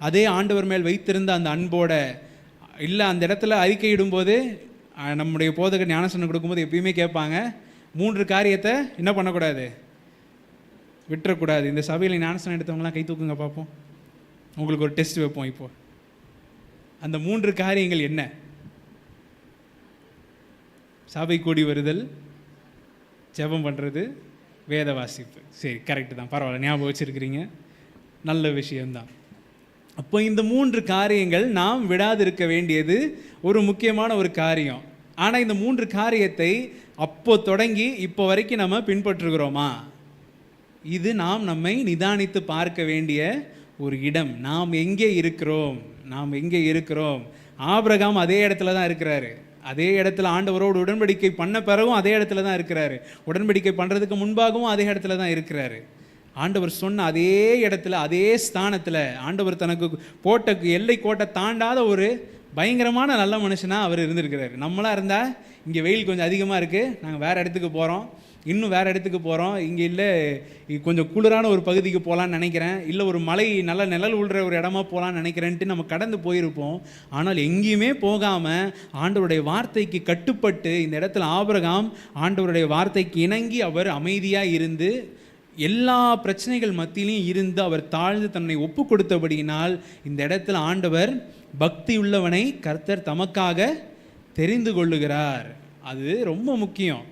அதே ஆண்டவர் மேல் வைத்திருந்த அந்த அன்போட இல்லை, அந்த இடத்துல அறிக்கையிடும்போது நம்முடைய போதகர் ஞானஸ்நானம் கொடுக்கும்போது எப்பயுமே கேட்பாங்க, 3 காரியத்தை என்ன பண்ணக்கூடாது, விட்டுறக்கூடாது. இந்த சபையில் ஞானஸ்நானம் எடுத்தவங்களாம் கை தூக்குங்க பார்ப்போம். உங்களுக்கு ஒரு டெஸ்ட் வைப்போம். இப்போ அந்த 3 காரியங்கள் என்ன? சபை கூடி வருதல், ஜெபம் பண்ணுறது, வேத வாசிப்பு. சரி, கரெக்டு தான், பரவாயில்ல, ஞாபகம் வச்சுருக்கிறீங்க, நல்ல விஷயம்தான். அப்போ இந்த 3 காரியங்கள் நாம் விடாது இருக்க வேண்டியது ஒரு முக்கியமான ஒரு காரியம். ஆனால் இந்த 3 காரியத்தை அப்போ தொடங்கி இப்போ வரைக்கும் நம்ம பின்பற்றுகிறோமா? இது நாம் நம்மை நிதானித்து பார்க்க வேண்டிய ஒரு இடம். நாம் எங்கே இருக்கிறோம்? ஆபிரகாம் அதே இடத்துல தான் இருக்கிறாரு. அதே இடத்துல ஆண்டவரோடு உடன்படிக்கை பண்ண பிறகும் அதே இடத்துல தான் இருக்கிறாரு. உடன்படிக்கை பண்ணுறதுக்கு முன்பாகவும் அதே இடத்துல தான் இருக்கிறாரு. ஆண்டவர் சொன்ன அதே இடத்துல, அதே ஸ்தானத்தில் ஆண்டவர் தனக்கு போட்ட எல்லை கோட்டை தாண்டாத ஒரு பயங்கரமான நல்ல மனுஷனாக அவர் இருந்திருக்கிறாரு. நம்மளாக இருந்தால் இங்கே வெயில் கொஞ்சம் அதிகமாக இருக்குது, நாங்கள் வேறு இடத்துக்கு போகிறோம், இன்னும் வேறு இடத்துக்கு போகிறோம், இங்கே இல்லை கொஞ்சம் குளிரான ஒரு பகுதிக்கு போகலான்னு நினைக்கிறேன், இல்லை ஒரு மலை நல்ல நிழல் உள்ற ஒரு இடமா போகலான்னு நினைக்கிறேன்ட்டு நம்ம கடந்து போயிருப்போம். ஆனால் எங்கேயுமே போகாமல் ஆண்டவருடைய வார்த்தைக்கு கட்டுப்பட்டு இந்த இடத்துல ஆபிரகாம் ஆண்டவருடைய வார்த்தைக்கு இணங்கி அவர் அமைதியாக இருந்து எல்லா பிரச்சனைகள் மத்தியிலையும் இருந்து அவர் தாழ்ந்து தன்னை ஒப்பு கொடுத்தபடியினால் இந்த இடத்துல ஆண்டவர் பக்தி உள்ளவனை கர்த்தர் தமக்காக தெரிந்து கொள்ளுகிறார். அது ரொம்ப முக்கியம்.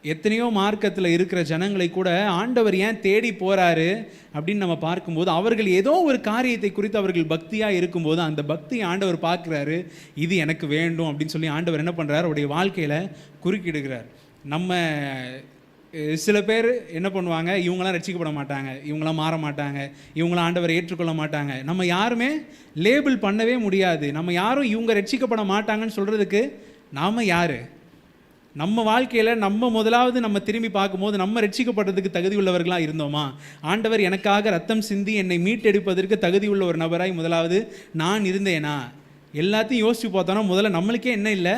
எத்தனையோ மார்க்கத்தில் இருக்கிற ஜனங்களை கூட ஆண்டவர் ஏன் தேடி போகிறாரு அப்படின்னு நம்ம பார்க்கும்போது அவர்கள் ஏதோ ஒரு காரியத்தை குறித்து அவர்கள் பக்தியாக இருக்கும்போது அந்த பக்தியை ஆண்டவர் பார்க்குறாரு, இது எனக்கு வேண்டும் அப்படின்னு சொல்லி ஆண்டவர் என்ன பண்ணுறாரு, அவருடைய வாழ்க்கையில் குறுக்கிடுகிறார். நம்ம சில பேர் என்ன பண்ணுவாங்க, இவங்களாம் ரட்சிக்கப்பட மாட்டாங்க, இவங்களாம் மாற மாட்டாங்க, இவங்களாம் ஆண்டவரை ஏற்றுக்கொள்ள மாட்டாங்க. நம்ம யாருமே லேபிள் பண்ணவே முடியாது. நம்ம யாரும் இவங்க ரட்சிக்கப்பட மாட்டாங்கன்னு சொல்கிறதுக்கு நாம் யார்? நம்ம வாழ்க்கையில் நம்ம முதலாவது நம்ம திரும்பி பார்க்கும்போது நம்ம ரட்சிக்கப்படுறதுக்கு தகுதி உள்ளவர்களாக இருந்தோமா? ஆண்டவர் எனக்காக ரத்தம் சிந்தி என்னை மீட்டெடுப்பதற்கு தகுதி உள்ள ஒரு நபராய் முதலாவது நான் இருந்தேனா? எல்லாத்தையும் யோசித்து பார்த்தோன்னா முதல்ல நம்மளுக்கே என்ன இல்லை,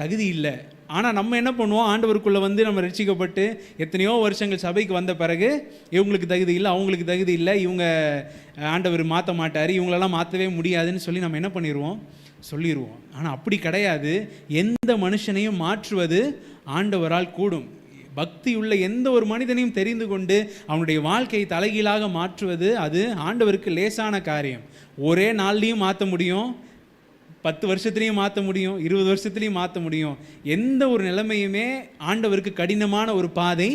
தகுதி இல்லை. ஆனால் நம்ம என்ன பண்ணுவோம், ஆண்டவருக்குள்ளே வந்து நம்ம ரட்சிக்கப்பட்டு எத்தனையோ வருஷங்கள் சபைக்கு வந்த பிறகு இவங்களுக்கு தகுதி இல்லை, அவங்களுக்கு தகுதி இல்லை, இவங்க ஆண்டவர் மாற்ற மாட்டார், இவங்களெல்லாம் மாற்றவே முடியாதுன்னு சொல்லி நம்ம என்ன பண்ணிடுவோம், சொல்லிடுவோம். ஆனால் அப்படி கிடையாது. எந்த மனுஷனையும் மாற்றுவது ஆண்டவரால் கூடும். பக்தி உள்ள எந்த ஒரு மனிதனையும் தெரிந்து கொண்டு அவனுடைய வாழ்க்கையை தலைகீழாக மாற்றுவது அது ஆண்டவருக்கு லேசான காரியம். ஒரே நாள்லையும் மாற்ற முடியும், 10 வருஷத்துலையும் மாற்ற முடியும், 20 வருஷத்துலையும் மாற்ற முடியும். எந்த ஒரு நிலைமையுமே ஆண்டவருக்கு கடினமான ஒரு பாதை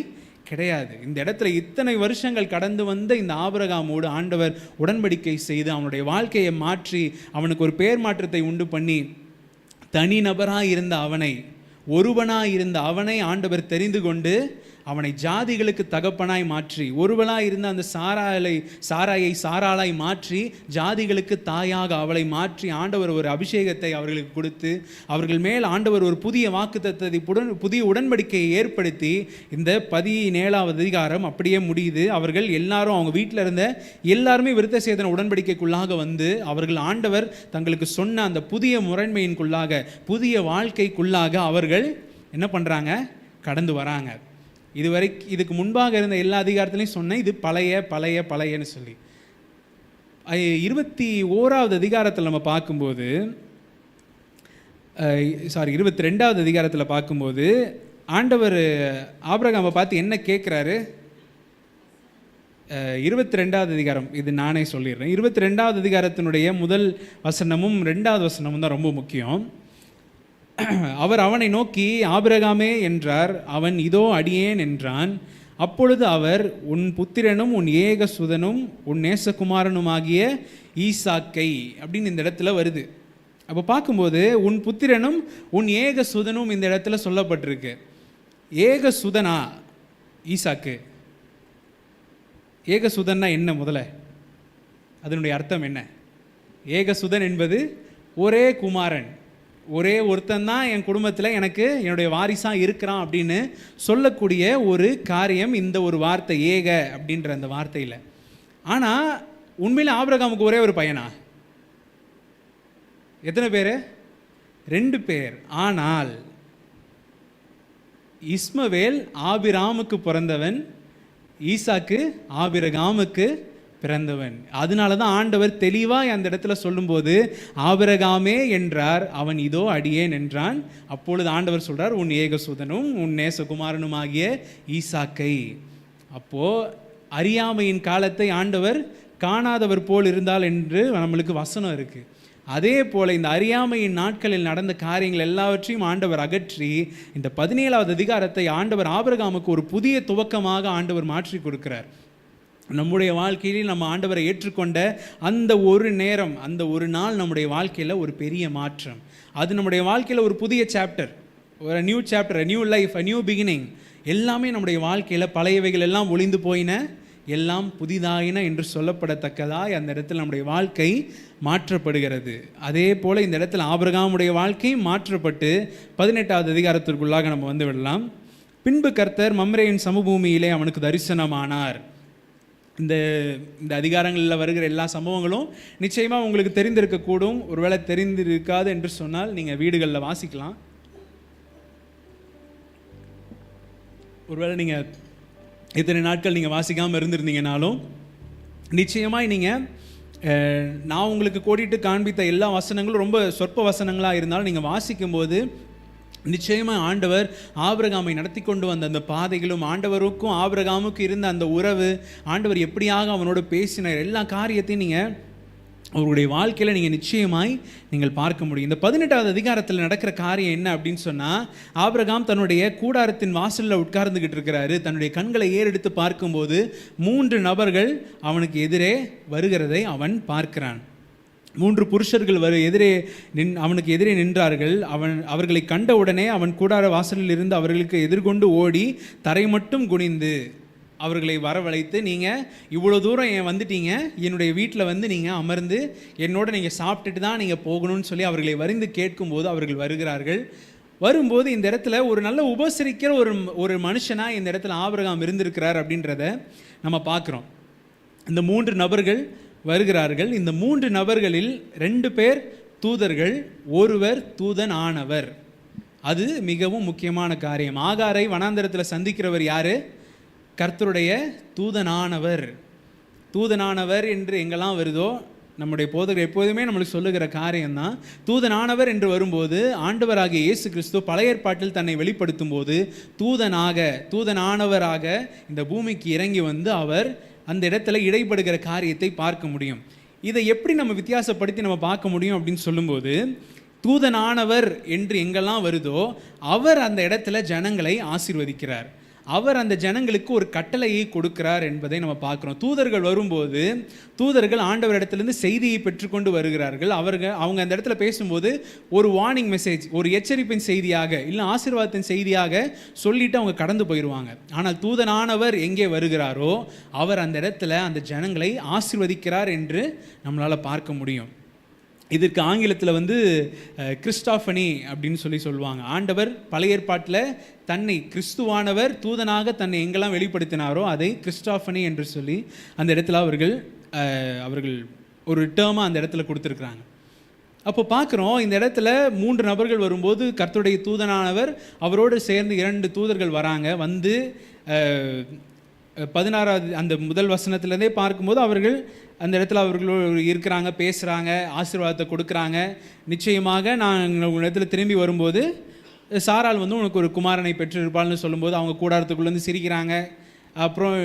கிடையாது. இந்த இடத்துல இத்தனை வருஷங்கள் கடந்து வந்த இந்த ஆபிரகாமோடு ஆண்டவர் உடன்படிக்கை செய்து அவனுடைய வாழ்க்கையை மாற்றி அவனுக்கு ஒரு பேர் மாற்றத்தை உண்டு பண்ணி தனி நபராக இருந்த அவனை, ஒருவனாய் இருந்த அவனை ஆண்டவர் தெரிந்து கொண்டு அவனை ஜாதிகளுக்கு தகப்பனாய் மாற்றி, ஒருவனாய் இருந்த அந்த சாராயை சாராளாய் மாற்றி ஜாதிகளுக்கு தாயாக அவளை மாற்றி ஆண்டவர் ஒரு அபிஷேகத்தை அவர்களுக்கு கொடுத்து அவர்கள் மேல் ஆண்டவர் ஒரு புதிய வாக்குத்தத்தத்தை புதிய உடன்படிக்கையை ஏற்படுத்தி இந்த 17வது அதிகாரம் அப்படியே முடியுது. அவர்கள் எல்லாரும் அவங்க வீட்டில் இருந்த எல்லாருமே விருத்த சேதன உடன்படிக்கைக்குள்ளாக வந்து அவர்கள் ஆண்டவர் தங்களுக்கு சொன்ன அந்த புதிய முறைமையின்குள்ளாக புதிய வாழ்க்கைக்குள்ளாக அவர்கள் என்ன பண்ணுறாங்க, கடந்து வராங்க. இதுக்கு முன்பாக இருந்த எல்லா அதிகாரத்திலையும் சொன்னேன், இது பழையன்னு சொல்லி. 21வது அதிகாரத்தில் நம்ம பார்க்கும்போது 22வது அதிகாரத்தில் பார்க்கும்போது ஆண்டவர் ஆபிரகாமை பார்த்து என்ன கேட்குறாரு? 22வது அதிகாரம், இது நானே சொல்லிடுறேன். 22வது அதிகாரத்தினுடைய முதல் வசனமும் 2வது வசனமும் தான் ரொம்ப முக்கியம். அவர் அவனை நோக்கி ஆபிரகாமே என்றார். அவன் இதோ அடியேன் என்றான். அப்பொழுது அவர், உன் புத்திரனும் உன் ஏகசுதனும் உன் நேசகுமாரனுமாகிய ஈசாக்கை அப்படின்னு இந்த இடத்துல வருது. அப்போ பார்க்கும்போது உன் புத்திரனும் உன் ஏகசுதனும் இந்த இடத்துல சொல்லப்பட்டிருக்கு. ஏகசுதனா ஈசாக்கு? ஏகசுதன்னா என்ன? முதல்ல அதனுடைய அர்த்தம் என்ன? ஏகசுதன் என்பது ஒரே குமாரன், ஒரே ஒருத்தன் தான் என் குடும்பத்தில் எனக்கு என்னுடைய வாரிசாக இருக்கிறான் அப்படின்னு சொல்லக்கூடிய ஒரு காரியம் இந்த ஒரு வார்த்தை, ஏக அப்படின்ற அந்த வார்த்தையில். ஆனால் உண்மையில் ஆபிரகாமுக்கு ஒரே ஒரு பையனா? எத்தனை பேர்? 2 பேர். ஆனால் இஸ்மவேல் ஆபிராமுக்கு பிறந்தவன், ஈசாக்கு ஆபிரகாமுக்கு பிறந்தவன். அதனால தான் ஆண்டவர் தெளிவாக அந்த இடத்துல சொல்லும்போது ஆபிரகாமே என்றார். அவன் இதோ அடியேன் என்றான். அப்பொழுது ஆண்டவர் சொல்றார், உன் ஏகசுதனும் உன் நேசகுமாரனும் ஆகிய ஈசாக்கை. அப்போ அறியாமையின் காலத்தை ஆண்டவர் காணாதவர் போல் இருந்தால் என்று நம்மளுக்கு வசனம் இருக்கு. அதே போல் இந்த அறியாமையின் நாட்களில் நடந்த காரியங்கள் எல்லாவற்றையும் ஆண்டவர் அகற்றி இந்த 17வது அதிகாரத்தை ஆண்டவர் ஆபிரகாமுக்கு ஒரு புதிய துவக்கமாக ஆண்டவர் மாற்றி கொடுக்கிறார். நம்முடைய வாழ்க்கையில் நம்ம ஆண்டவரை ஏற்றுக்கொண்ட அந்த ஒரு நேரம், அந்த ஒரு நாள் நம்முடைய வாழ்க்கையில் ஒரு பெரிய மாற்றம். அது நம்முடைய வாழ்க்கையில் ஒரு புதிய சாப்டர், ஒரு new chapter, new life, new beginning. எல்லாமே நம்முடைய வாழ்க்கையில் பழையவைகள் எல்லாம் ஒளிந்து போயின, எல்லாம் புதிதாயின என்று சொல்லப்படத்தக்கதாய் அந்த இடத்துல நம்முடைய வாழ்க்கை மாற்றப்படுகிறது. அதே போல் இந்த இடத்துல ஆபிரகாமுடைய வாழ்க்கை மாற்றப்பட்டு 18வது அதிகாரத்திற்குள்ளாக நம்ம வந்து விடலாம். பின்பு கர்த்தர் மம்ரேயின் சமபூமியிலே அவனுக்கு தரிசனமானார். இந்த அதிகாரங்களில் வருகிற எல்லா சம்பவங்களும் நிச்சயமாக உங்களுக்கு தெரிந்திருக்கக்கூடும். ஒருவேளை தெரிந்திருக்காது என்று சொன்னால் நீங்கள் வீடுகளில் வாசிக்கலாம். ஒருவேளை நீங்கள் இத்தனை நாட்கள் நீங்கள் வாசிக்காமல் இருந்திருந்தீங்கனாலும் நிச்சயமாக நீங்கள் நான் உங்களுக்கு கோடிட்டு காண்பித்த எல்லா வசனங்களும் ரொம்ப சொற்ப வசனங்களாக இருந்தாலும் நீங்கள் வாசிக்கும்போது நிச்சயமாக ஆண்டவர் ஆபிரகாமை நடத்தி கொண்டு வந்த அந்த பாதைகளும், ஆண்டவருக்கும் ஆபிரகாமுக்கு இருந்த அந்த உறவு, ஆண்டவர் எப்படியாக அவனோடு பேசின எல்லா காரியத்தையும் நீங்கள் அவருடைய வாழ்க்கையில் நீங்கள் நிச்சயமாய் நீங்கள் பார்க்க முடியும். இந்த 18வது அதிகாரத்தில் நடக்கிற காரியம் என்ன அப்படின்னு சொன்னால், ஆபிரகாம் தன்னுடைய கூடாரத்தின் வாசலில் உட்கார்ந்துக்கிட்டு இருக்கிறாரு. தன்னுடைய கண்களை ஏறெடுத்து பார்க்கும்போது 3 நபர்கள் அவனுக்கு எதிரே வருகிறதை அவன் பார்க்கிறான். 3 புருஷர்கள் அவனுக்கு எதிரே நின்றார்கள். அவர்களை கண்டவுடனே அவன் கூடார வாசலில் இருந்து அவர்களுக்கு எதிர்கொண்டு ஓடி தரை மட்டும் குனிந்து அவர்களை வரவழைத்து, நீங்கள் இவ்வளோ தூரம் வந்துட்டீங்க, என்னுடைய வீட்டில் வந்து நீங்கள் அமர்ந்து என்னோட நீங்கள் சாப்பிட்டுட்டு தான் நீங்கள் போகணும்னு சொல்லி அவர்களை வரிந்து கேட்கும்போது அவர்கள் வருகிறார்கள். வரும்போது இந்த இடத்துல ஒரு நல்ல உபசரிக்கிற ஒரு மனுஷனாக இந்த இடத்துல ஆபிரகாம் இருந்திருக்கிறார் அப்படின்றத நம்ம பார்க்குறோம். இந்த 3 நபர்கள் வருகிறார்கள். இந்த 3 நபர்களில் 2 பேர் தூதர்கள், ஒருவர் தூதன் ஆனவர். அது மிகவும் முக்கியமான காரியம். ஆகாரை வனாந்தரத்தில் சந்திக்கிறவர் யாரு? கர்த்தருடைய தூதனானவர். தூதனானவர் என்று எங்கெல்லாம் வருதோ நம்முடைய போதகர் எப்போதுமே நம்மளுக்கு சொல்லுகிற காரியம்தான். தூதனானவர் என்று வரும்போது ஆண்டவராகிய இயேசு கிறிஸ்து பழைய ஏற்பாட்டில் தன்னை வெளிப்படுத்தும் போது தூதனானவராக இந்த பூமிக்கு இறங்கி வந்து அவர் அந்த இடத்துல இடைப்படுகிற காரியத்தை பார்க்க முடியும். இதை எப்படி நம்ம வித்தியாசப்படுத்தி நம்ம பார்க்க முடியும் அப்படின்னு சொல்லும்போது, தூதனானவர் என்று எங்கெல்லாம் வருதோ அவர் அந்த இடத்துல ஜனங்களை ஆசீர்வதிக்கிறார். அவர் அந்த ஜனங்களுக்கு ஒரு கட்டளையை கொடுக்கிறார் என்பதை நம்ம பார்க்குறோம். தூதர்கள் வரும்போது தூதர்கள் ஆண்டவர் இடத்துலேருந்து செய்தியை பெற்றுக்கொண்டு வருகிறார்கள். அவங்க அந்த இடத்துல பேசும்போது ஒரு வார்னிங் மெசேஜ், ஒரு எச்சரிப்பின் செய்தியாக இல்லை ஆசீர்வாதத்தின் செய்தியாக சொல்லிட்டு அவங்க கடந்து போயிடுவாங்க. ஆனால் தூதனானவர் எங்கே வருகிறாரோ அவர் அந்த இடத்துல அந்த ஜனங்களை ஆசீர்வதிக்கிறார் என்று நம்மளால் பார்க்க முடியும். இதற்கு ஆங்கிலத்தில் வந்து கிறிஸ்டாஃபனி அப்படின்னு சொல்லுவாங்க. ஆண்டவர் பழைய ஏற்பாட்டில் தன்னை கிறிஸ்துவானவர் தூதனாக தன்னை எங்கெல்லாம் வெளிப்படுத்தினாரோ அதை கிறிஸ்டாஃபனி என்று சொல்லி அந்த இடத்துல அவர்கள் ஒரு டேர்மாக அந்த இடத்துல கொடுத்துருக்குறாங்க. அப்போ பார்க்குறோம் இந்த இடத்துல 3 நபர்கள் வரும்போது கர்த்தருடைய தூதனானவர் அவரோடு சேர்ந்து 2 தூதர்கள் வராங்க. வந்து 16வது அந்த முதல் வசனத்திலேருந்தே பார்க்கும்போது அவர்கள் அந்த இடத்துல அவர்கள் இருக்கிறாங்க, பேசுகிறாங்க, ஆசீர்வாதத்தை கொடுக்குறாங்க. நிச்சயமாக நான் உங்கள் இடத்துல திரும்பி வரும்போது சாராள் வந்து உனக்கு ஒரு குமாரனை பெற்றிருப்பாள்னு சொல்லும்போது அவங்க கூடாரத்துக்குள்ளேருந்து சிரிக்கிறாங்க. அப்புறம்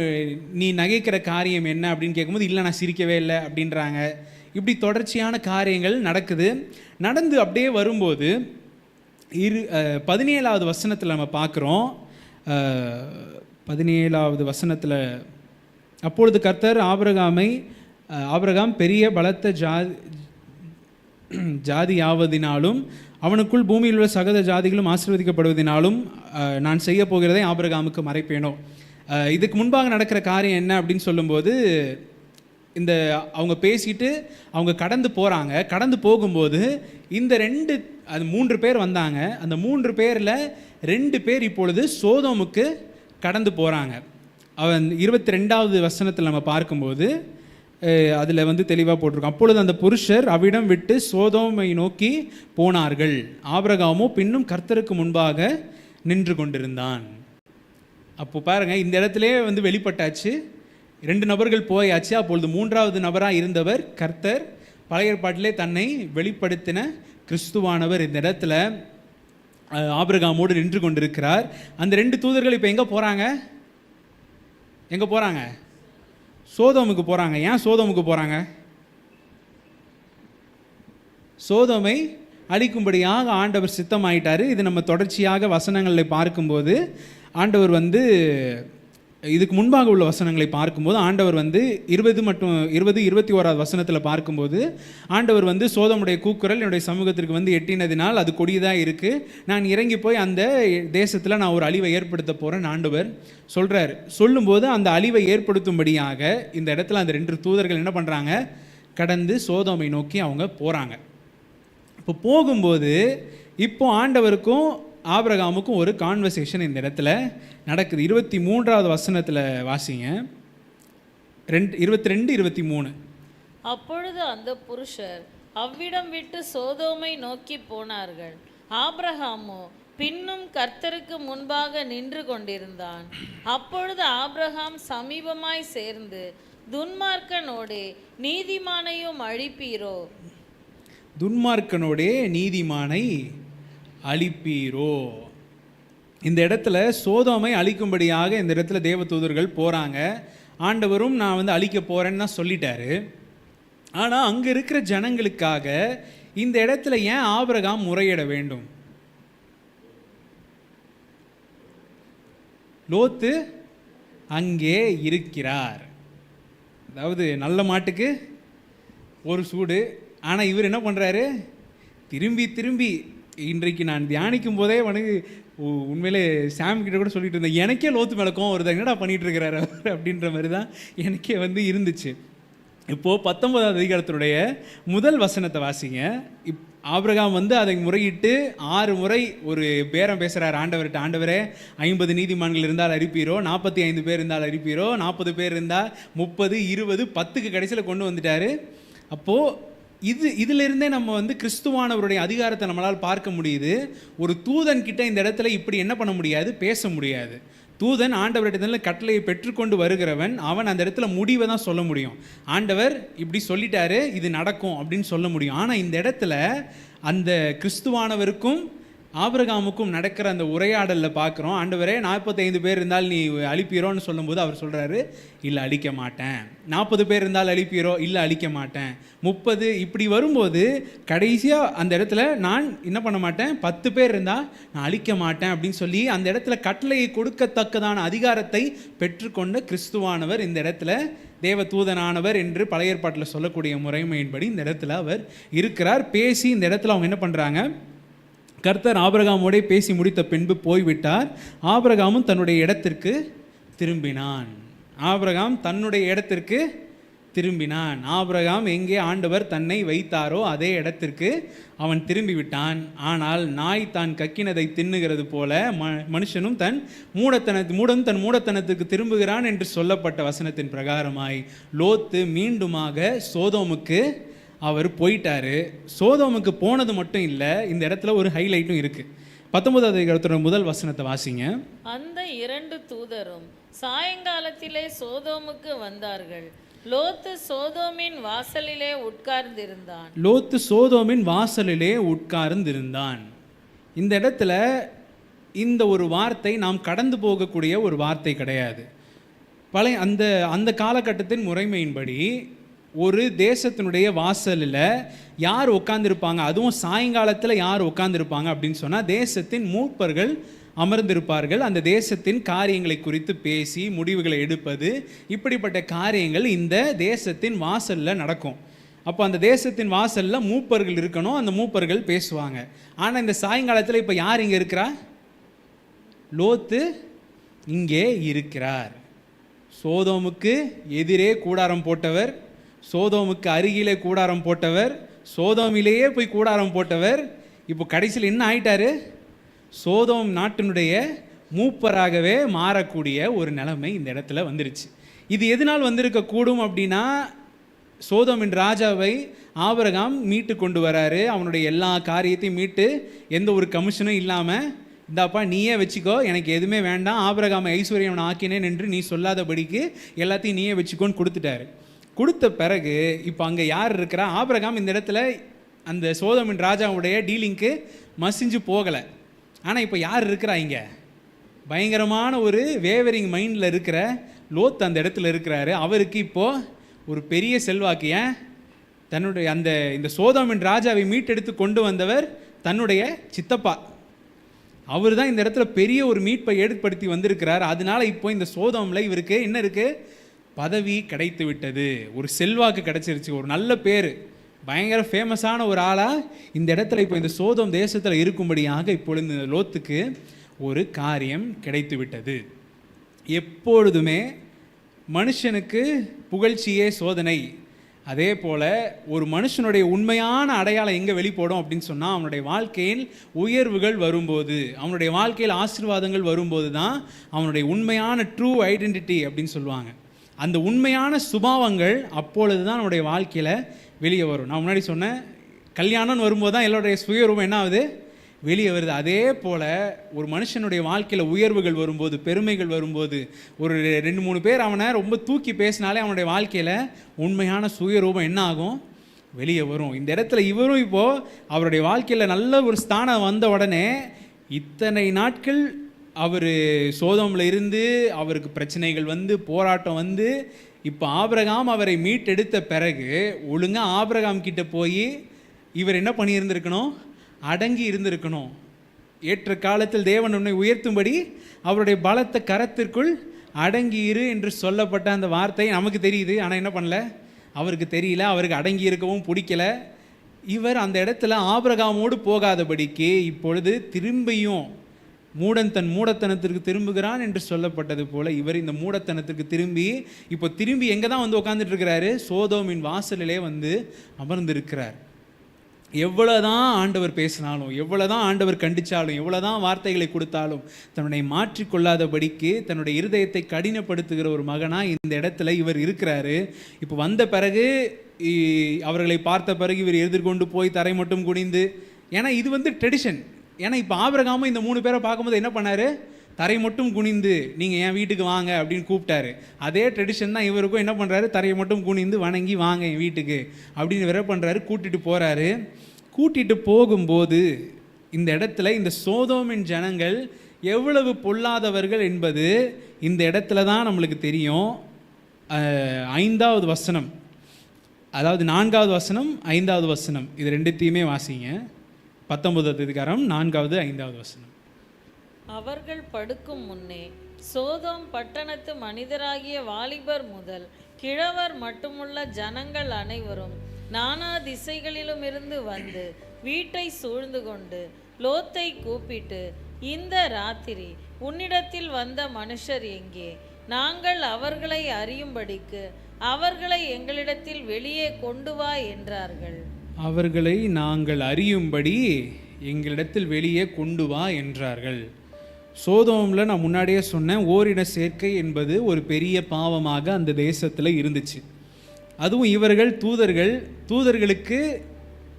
நீ நகைக்கிற காரியம் என்ன அப்படின்னு கேட்கும்போது இல்லை நான் சிரிக்கவே இல்லை அப்படின்றாங்க. இப்படி தொடர்ச்சியான காரியங்கள் நடக்குது. நடந்து அப்படியே வரும்போது 17வது வசனத்தில் நம்ம பார்க்குறோம். 17வது வசனத்தில், அப்பொழுது கர்த்தர் ஆபிரகாம் பெரிய பலத்த ஜாதியாவதினாலும் அவனுக்குள் பூமியில் உள்ள சகல ஜாதிகளும் ஆசீர்வதிக்கப்படுவதினாலும் நான் செய்ய போகிறதை ஆபிரகாமுக்கு மறைப்பேனோ. இதுக்கு முன்பாக நடக்கிற காரியம் என்ன அப்படின்னு சொல்லும்போது, இந்த அவங்க பேசிட்டு அவங்க கடந்து போகிறாங்க. கடந்து போகும்போது இந்த 3 பேர் வந்தாங்க. அந்த 3 பேரில் 2 பேர் இப்பொழுது சோதோமுக்கு கடந்து போகிறாங்க. அவன் 22வது வசனத்தில் நம்ம பார்க்கும்போது அதில் வந்து தெளிவாக போட்டிருக்கோம். அப்பொழுது அந்த புருஷர் அவ்விடம் விட்டு சோதோமை நோக்கி போனார்கள். ஆபிரகாமோ பின்னும் கர்த்தருக்கு முன்பாக நின்று கொண்டிருந்தான். அப்போ பாருங்கள், இந்த இடத்துல வந்து வெளிப்பட்டாச்சு. 2 நபர்கள் போயாச்சு. அப்பொழுது 3வது நபராக இருந்தவர் கர்த்தர், பழைய ஏற்பாட்டிலே தன்னை வெளிப்படுத்தின கிறிஸ்துவானவர் இந்த இடத்துல ஆபிரகாமோடு நின்று கொண்டிருக்கிறார். அந்த 2 தூதர்கள் இப்போ எங்கே போகிறாங்க? சோதோமுக்கு போகிறாங்க. ஏன் சோதோமுக்கு போகிறாங்க? சோதோமை அழிக்கும்படியாக ஆண்டவர் சித்தமாயிட்டார். இது நம்ம தொடர்ச்சியாக வசனங்களில் பார்க்கும்போது ஆண்டவர் வந்து இதுக்கு முன்பாக உள்ள வசனங்களை பார்க்கும்போது ஆண்டவர் வந்து 21வது வசனத்தில் பார்க்கும்போது ஆண்டவர் வந்து சோதமுடைய கூக்குரல் என்னுடைய சமூகத்திற்கு வந்து எட்டினதினால் அது கொடியதாக இருக்குது, நான் இறங்கி போய் அந்த தேசத்தில் நான் ஒரு அழிவை ஏற்படுத்த போகிறேன் ஆண்டவர் சொல்கிறார். சொல்லும்போது அந்த அழிவை ஏற்படுத்தும்படியாக இந்த இடத்துல அந்த 2 தூதர்கள் என்ன பண்ணுறாங்க? கடந்து சோதோமை நோக்கி அவங்க போகிறாங்க. இப்போ போகும்போது இப்போ ஆண்டவருக்கும் ஆபிரகாமுக்கும் ஒரு கான்வர்சேஷன் இந்த இடத்துல நடக்குது. 23வது வசனத்தில் வாசிங்க. 22-23.
அப்பொழுது அந்த புருஷர் அவ்விடம் விட்டு சோதோமை நோக்கி போனார்கள். ஆபிரகாமோ பின்னும் கர்த்தருக்கு முன்பாக நின்று கொண்டிருந்தான். அப்பொழுது ஆபிரகாம் சமீபமாய் சேர்ந்து துன்மார்க்கனோடே நீதிமானையும் அழிப்பீரோ?
துன்மார்க்கனோடே நீதிமானை அழிப்பீரோ. இந்த இடத்துல சோதோமை அழிக்கும்படியாக இந்த இடத்துல தேவதூதர்கள் போகிறாங்க. ஆண்டவரும் நான் வந்து அழிக்க போகிறேன்னு தான் சொல்லிட்டாரு. ஆனால் அங்கே இருக்கிற ஜனங்களுக்காக இந்த இடத்துல ஏன் ஆபிரகாம் முறையிட வேண்டும்? லோத்து அங்கே இருக்கிறார். அதாவது நல்ல மாட்டுக்கு ஒரு சூடு. ஆனால் இவர் என்ன பண்ணுறாரு? திரும்பி இன்றைக்கு நான் தியானிக்கும் போதே உண்மையிலே சாம் கிட்ட கூட சொல்லிட்டு இருந்தேன், எனக்கே லோத்து மேலே கோவம் வருது, என்னடா பண்ணிகிட்டு இருக்கிறாரு அவர் அப்படின்ற மாதிரி தான் எனக்கே வந்து இருந்துச்சு. இப்போது 19வது அதிகாரத்தினுடைய முதல் வசனத்தை வாசிங்க. ஆபிரகாம் வந்து அதை முறையிட்டு 6 முறை ஒரு பேரம் பேசுகிறார் ஆண்டவர்கிட்ட. ஆண்டவரே 50 நீதிமான்கள் இருந்தால் அழிப்பீரோ, 45 பேர் இருந்தால் அழிப்பீரோ, 40 பேர் இருந்தால் 30, 20, 10க்கு கடைசியில் கொண்டு வந்துட்டார். அப்போது இதிலிருந்தே நம்ம வந்து கிறிஸ்துவானவருடைய அதிகாரத்தை நம்மளால் பார்க்க முடியுது. ஒரு தூதன் கிட்ட இந்த இடத்துல இப்படி என்ன பண்ண முடியாது? பேச முடியாது. தூதன் ஆண்டவரிடத்துல கட்டளையை பெற்றுக்கொண்டு வருகிறவன், அவன் அந்த இடத்துல முடிவை தான் சொல்ல முடியும். ஆண்டவர் இப்படி சொல்லிட்டாரு, இது நடக்கும் அப்படின்னு சொல்ல முடியும். ஆனால் இந்த இடத்துல அந்த கிறிஸ்துவானவருக்கும் ஆபிரகாமுக்கும் நடக்கிற அந்த உரையாடலில் பார்க்குறோம். ஆண்டவரே 45 பேர் இருந்தால் நீ அழிப்பீரோன்னு சொல்லும்போது அவர் சொல்கிறாரு, இல்லை அழிக்க மாட்டேன். 40 பேர் இருந்தால் அழிப்பீரோ? இல்லை அழிக்க மாட்டேன். 30 இப்படி வரும்போது கடைசியாக அந்த இடத்துல நான் என்ன பண்ண மாட்டேன், 10 பேர் இருந்தால் நான் அழிக்க மாட்டேன் அப்படின்னு சொல்லி அந்த இடத்துல கட்டளையை கொடுக்கத்தக்கதான அதிகாரத்தை பெற்றுக்கொண்ட கிறிஸ்துவானவர் இந்த இடத்துல தேவதூதனானவர் என்று பழைய ஏற்பாட்டில் சொல்லக்கூடிய முறைமையின்படி இந்த இடத்துல அவர் இருக்கிறார். பேசி இந்த இடத்துல அவங்க என்ன பண்ணுறாங்க? கர்த்தர் ஆபிரகாமோடே பேசி முடித்த பின்பு போய்விட்டார். ஆபிரகாமும் தன்னுடைய இடத்திற்கு திரும்பினான். ஆபிரகாம் எங்கே ஆண்டவர் தன்னை வைத்தாரோ அதே இடத்திற்கு அவன் திரும்பிவிட்டான். ஆனால் நாய் தான் கக்கினதை தின்னுகிறது போல மனுஷனும் தன் மூடத்தனத்துக்கு திரும்புகிறான் என்று சொல்லப்பட்ட வசனத்தின் பிரகாரமாய் லோத்து மீண்டுமாக சோதோமுக்கு அவர் போயிட்டாரு. சோதோமுக்கு போனது மட்டும் இல்லை, இந்த இடத்துல ஒரு ஹைலைட்டும் இருக்குது. 19வது அதிகாரத்தோட முதல் வசனத்தை வாசிங்க.
அந்த 2 தூதரும் சாயங்காலத்திலே சோதோமுக்கு வந்தார்கள். லோத்து சோதோமின் வாசலிலே உட்கார்ந்திருந்தான்.
லோத்து சோதோமின் வாசலிலே உட்கார்ந்திருந்தான். இந்த இடத்துல இந்த ஒரு வார்த்தை நாம் கடந்து போகக்கூடிய ஒரு வார்த்தை கிடையாது. பழைய அந்த காலகட்டத்தின் முறைமையின்படி ஒரு தேசத்தினுடைய வாசலில் யார் உட்கார்ந்துருப்பாங்க, அதுவும் சாயங்காலத்தில் யார் உட்கார்ந்துருப்பாங்க அப்படின்னு சொன்னால் தேசத்தின் மூப்பர்கள் அமர்ந்திருப்பார்கள். அந்த தேசத்தின் காரியங்களை குறித்து பேசி முடிவுகளை எடுப்பது, இப்படிப்பட்ட காரியங்கள் இந்த தேசத்தின் வாசலில் நடக்கும். அப்போ அந்த தேசத்தின் வாசலில் மூப்பர்கள் இருக்கணும், அந்த மூப்பர்கள் பேசுவாங்க. ஆனால் இந்த சாயங்காலத்தில் இப்போ யார் இங்கே இருக்கிறா? லோத்து இங்கே இருக்கிறார். சோதோமுக்கு எதிரே கூடாரம் போட்டவர், சோதோமுக்கு அருகிலே கூடாரம் போட்டவர், சோதோமிலேயே போய் கூடாரம் போட்டவர், இப்போ கடைசியில் என்ன ஆயிட்டாரு? சோதோம் நாட்டினுடைய மூப்பராகவே மாறக்கூடிய ஒரு நிலைமை இந்த இடத்துல வந்துருச்சு. இது எதனால் வந்திருக்க கூடும் அப்படின்னா, சோதோமின் ராஜாவை ஆபிரகாம் மீட்டு கொண்டு வராரு. அவனுடைய எல்லா காரியத்தையும் மீட்டு எந்த ஒரு கமிஷனும் இல்லாமல், இந்தாப்பா நீயே வச்சுக்கோ, எனக்கு எதுவுமே வேண்டாம், ஆபிரகாமை ஐஸ்வர்யம் ஆக்கினேன் என்று நீ சொல்லாதபடிக்கு எல்லாத்தையும் நீயே வச்சுக்கோன்னு கொடுத்துட்டாரு. கொடுத்த பிறகு இப்போ அங்கே யார் இருக்கிறா? ஆபிரகாம் இந்த இடத்துல அந்த சோதோமின் ராஜாவுடைய டீலிங்க்கு மசிஞ்சு போகலை. ஆனால் இப்போ யார் இருக்கிறா? இங்கே பயங்கரமான ஒரு வேவரிங் மைண்டில் இருக்கிற லோத் அந்த இடத்துல இருக்கிறாரு. அவருக்கு இப்போது ஒரு பெரிய செல்வாக்கு. ஏன்? தன்னுடைய இந்த சோதோமின் ராஜாவை மீட்டெடுத்து கொண்டு வந்தவர் தன்னுடைய சித்தப்பா. அவர் தான் இந்த இடத்துல பெரிய ஒரு மீட்பை ஏற்படுத்தி வந்திருக்கிறார். அதனால இப்போ இந்த சோதோமில் இவருக்கு என்ன இருக்குது? பதவி கிடைத்து விட்டது, ஒரு செல்வாக்கு கிடைச்சிருச்சு, ஒரு நல்ல பேர், பயங்கர ஃபேமஸான ஒரு ஆளாக இந்த இடத்துல இப்போ இந்த சோதோம் தேசத்தில் இருக்கும்படியாக இப்பொழுது இந்த லோத்துக்கு ஒரு காரியம் கிடைத்து விட்டது. எப்பொழுதுமே மனுஷனுக்கு புகழ்ச்சியே சோதனை. அதே போல் ஒரு மனுஷனுடைய உண்மையான அடையாளம் எங்கே வெளிப்படும் அப்படின்னு சொன்னால், அவனுடைய வாழ்க்கையில் உயர்வுகள் வரும்போது, அவனுடைய வாழ்க்கையில் ஆசீர்வாதங்கள் வரும்போது தான் அவனுடைய உண்மையான ட்ரூ ஐடென்டிட்டி அப்படின்னு சொல்லுவாங்க. அந்த உண்மையான சுபாவங்கள் அப்பொழுது தான் நம்முடைய வாழ்க்கையில் வெளியே வரும். நான் முன்னாடி சொன்னேன், கல்யாணம்னு வரும்போது தான் எல்லோருடைய சுயரூபம் என்ன ஆகுது? வெளியே வருது. அதே போல் ஒரு மனுஷனுடைய வாழ்க்கையில் உயர்வுகள் வரும்போது, பெருமைகள் வரும்போது, ஒரு 2-3 பேர் அவனை ரொம்ப தூக்கி பேசினாலே அவனுடைய வாழ்க்கையில் உண்மையான சுயரூபம் என்ன ஆகும்? வெளியே வரும். இந்த இடத்துல இவரும் இப்போது அவருடைய வாழ்க்கையில் நல்ல ஒரு ஸ்தானம் வந்த உடனே, இத்தனை நாட்கள் அவர் சோதோமில் இருந்து அவருக்கு பிரச்சனைகள் வந்து, போராட்டம் வந்து, இப்போ ஆபிரகாம் அவரை மீட்டெடுத்த பிறகு ஒழுங்காக ஆபிரகாம் கிட்ட போய் இவர் என்ன பண்ணியிருந்திருக்கணும்? அடங்கி இருந்திருக்கணும். ஏற்ற காலத்தில் தேவன் உன்னை உயர்த்தும்படி அவருடைய பலத்த கரத்திற்குள் அடங்கி இரு என்று சொல்லப்பட்ட அந்த வார்த்தை நமக்கு தெரியுது. ஆனால் என்ன பண்ணல? அவருக்கு தெரியல, அவருக்கு அடங்கி இருக்கவும் பிடிக்கல. இவர் அந்த இடத்துல ஆபிரகாமோடு போகாதபடிக்கு இப்பொழுது திரும்பியும் மூடன் தன் மூடத்தனத்திற்கு திரும்புகிறான் என்று சொல்லப்பட்டது போல இவர் இந்த மூடத்தனத்திற்கு திரும்பி எங்கே தான் வந்து உட்காந்துட்டு இருக்கிறாரு? சோதோமின் வாசலிலே வந்து அமர்ந்திருக்கிறார். எவ்வளோதான் ஆண்டவர் பேசினாலும், எவ்வளோதான் ஆண்டவர் கண்டித்தாலும், எவ்வளோதான் வார்த்தைகளை கொடுத்தாலும் தன்னுடைய மாற்றிக்கொள்ளாதபடிக்கு தன்னுடைய இருதயத்தை கடினப்படுத்துகிற ஒரு மகனாக இந்த இடத்துல இவர் இருக்கிறாரு. இப்போ வந்த பிறகு அவர்களை பார்த்த பிறகு இவர் எதிர்கொண்டு போய் தரை மட்டும் குனிந்து, ஏன்னா இது வந்து ட்ரெடிஷன். ஏன்னா இப்போ ஆபிரகாமும் இந்த 3 பேரை பார்க்கும்போது என்ன பண்ணார்? தரை மட்டும் குனிந்து நீங்கள் என் வீட்டுக்கு வாங்க அப்படின்னு கூப்பிட்டாரு. அதே ட்ரெடிஷன் தான் இவருக்கும் என்ன பண்ணுறாரு? தரையை மட்டும் குனிந்து வணங்கி வாங்க என் வீட்டுக்கு அப்படின்னு வேற பண்ணுறாரு. கூட்டிகிட்டு போகிறாரு. கூட்டிகிட்டு போகும்போது இந்த இடத்துல இந்த சோதோமின் ஜனங்கள் எவ்வளவு பொல்லாதவர்கள் என்பது இந்த இடத்துல தான் நம்மளுக்கு தெரியும். 5வது வசனம், அதாவது 4வது வசனம் 5வது வசனம், இது ரெண்டுத்தையுமே வாசிங்க. 19வது அதிகாரம் 4வது 5வது வசனம்.
அவர்கள் படுக்கும் முன்னே சோதோம் பட்டணத்து மனிதராகிய வாலிபர் முதல் கிழவர் மட்டுமுள்ள ஜனங்கள் அனைவரும் நானா திசைகளிலும் இருந்து வந்து வீட்டை சூழ்ந்து கொண்டு லோத்தை கூப்பிட்டு, இந்த ராத்திரி உன்னிடத்தில் வந்த மனுஷர் எங்கே? நாங்கள் அவர்களை அறியும்படிக்கு அவர்களை எங்களிடத்தில் வெளியே கொண்டு வா என்றார்கள்.
அவர்களை நாங்கள் அறியும்படி எங்களிடத்தில் வெளியே கொண்டு வா என்றார்கள். சோதோமில் நான் முன்னாடியே சொன்னேன், ஓரின சேர்க்கை என்பது ஒரு பெரிய பாவமாக அந்த தேசத்தில் இருந்துச்சு. அதுவும் இவர்கள் தூதர்களுக்கு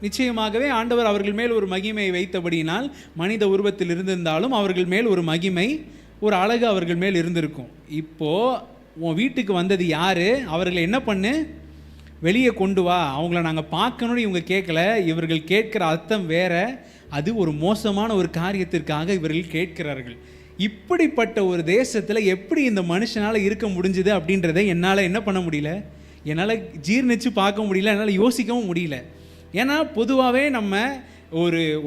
நிச்சயமாகவே ஆண்டவர் அவர்கள் மேல் ஒரு மகிமை வைத்தபடியினால் மனித உருவத்தில் இருந்திருந்தாலும் அவர்கள் மேல் ஒரு மகிமை, ஒரு அழகு அவர்கள் மேல் இருந்திருக்கும். இப்போது உன் வீட்டுக்கு வந்தது யார்? அவர்களை என்ன பண்ணு, வெளியே கொண்டு வா, அவங்கள நாங்கள் பார்க்கணும்னு இவங்க கேட்கல. இவர்கள் கேட்குற அர்த்தம் வேற. அது ஒரு மோசமான ஒரு காரியத்திற்காக இவர்கள் கேட்கிறார்கள். இப்படிப்பட்ட ஒரு தேசத்தில் எப்படி இந்த மனுஷனால் இருக்க முடிஞ்சுது அப்படின்றத என்னால் என்ன பண்ண முடியல, என்னால் ஜீர்ணிச்சு பார்க்க முடியல, என்னால் யோசிக்கவும் முடியல. ஏன்னா பொதுவாகவே நம்ம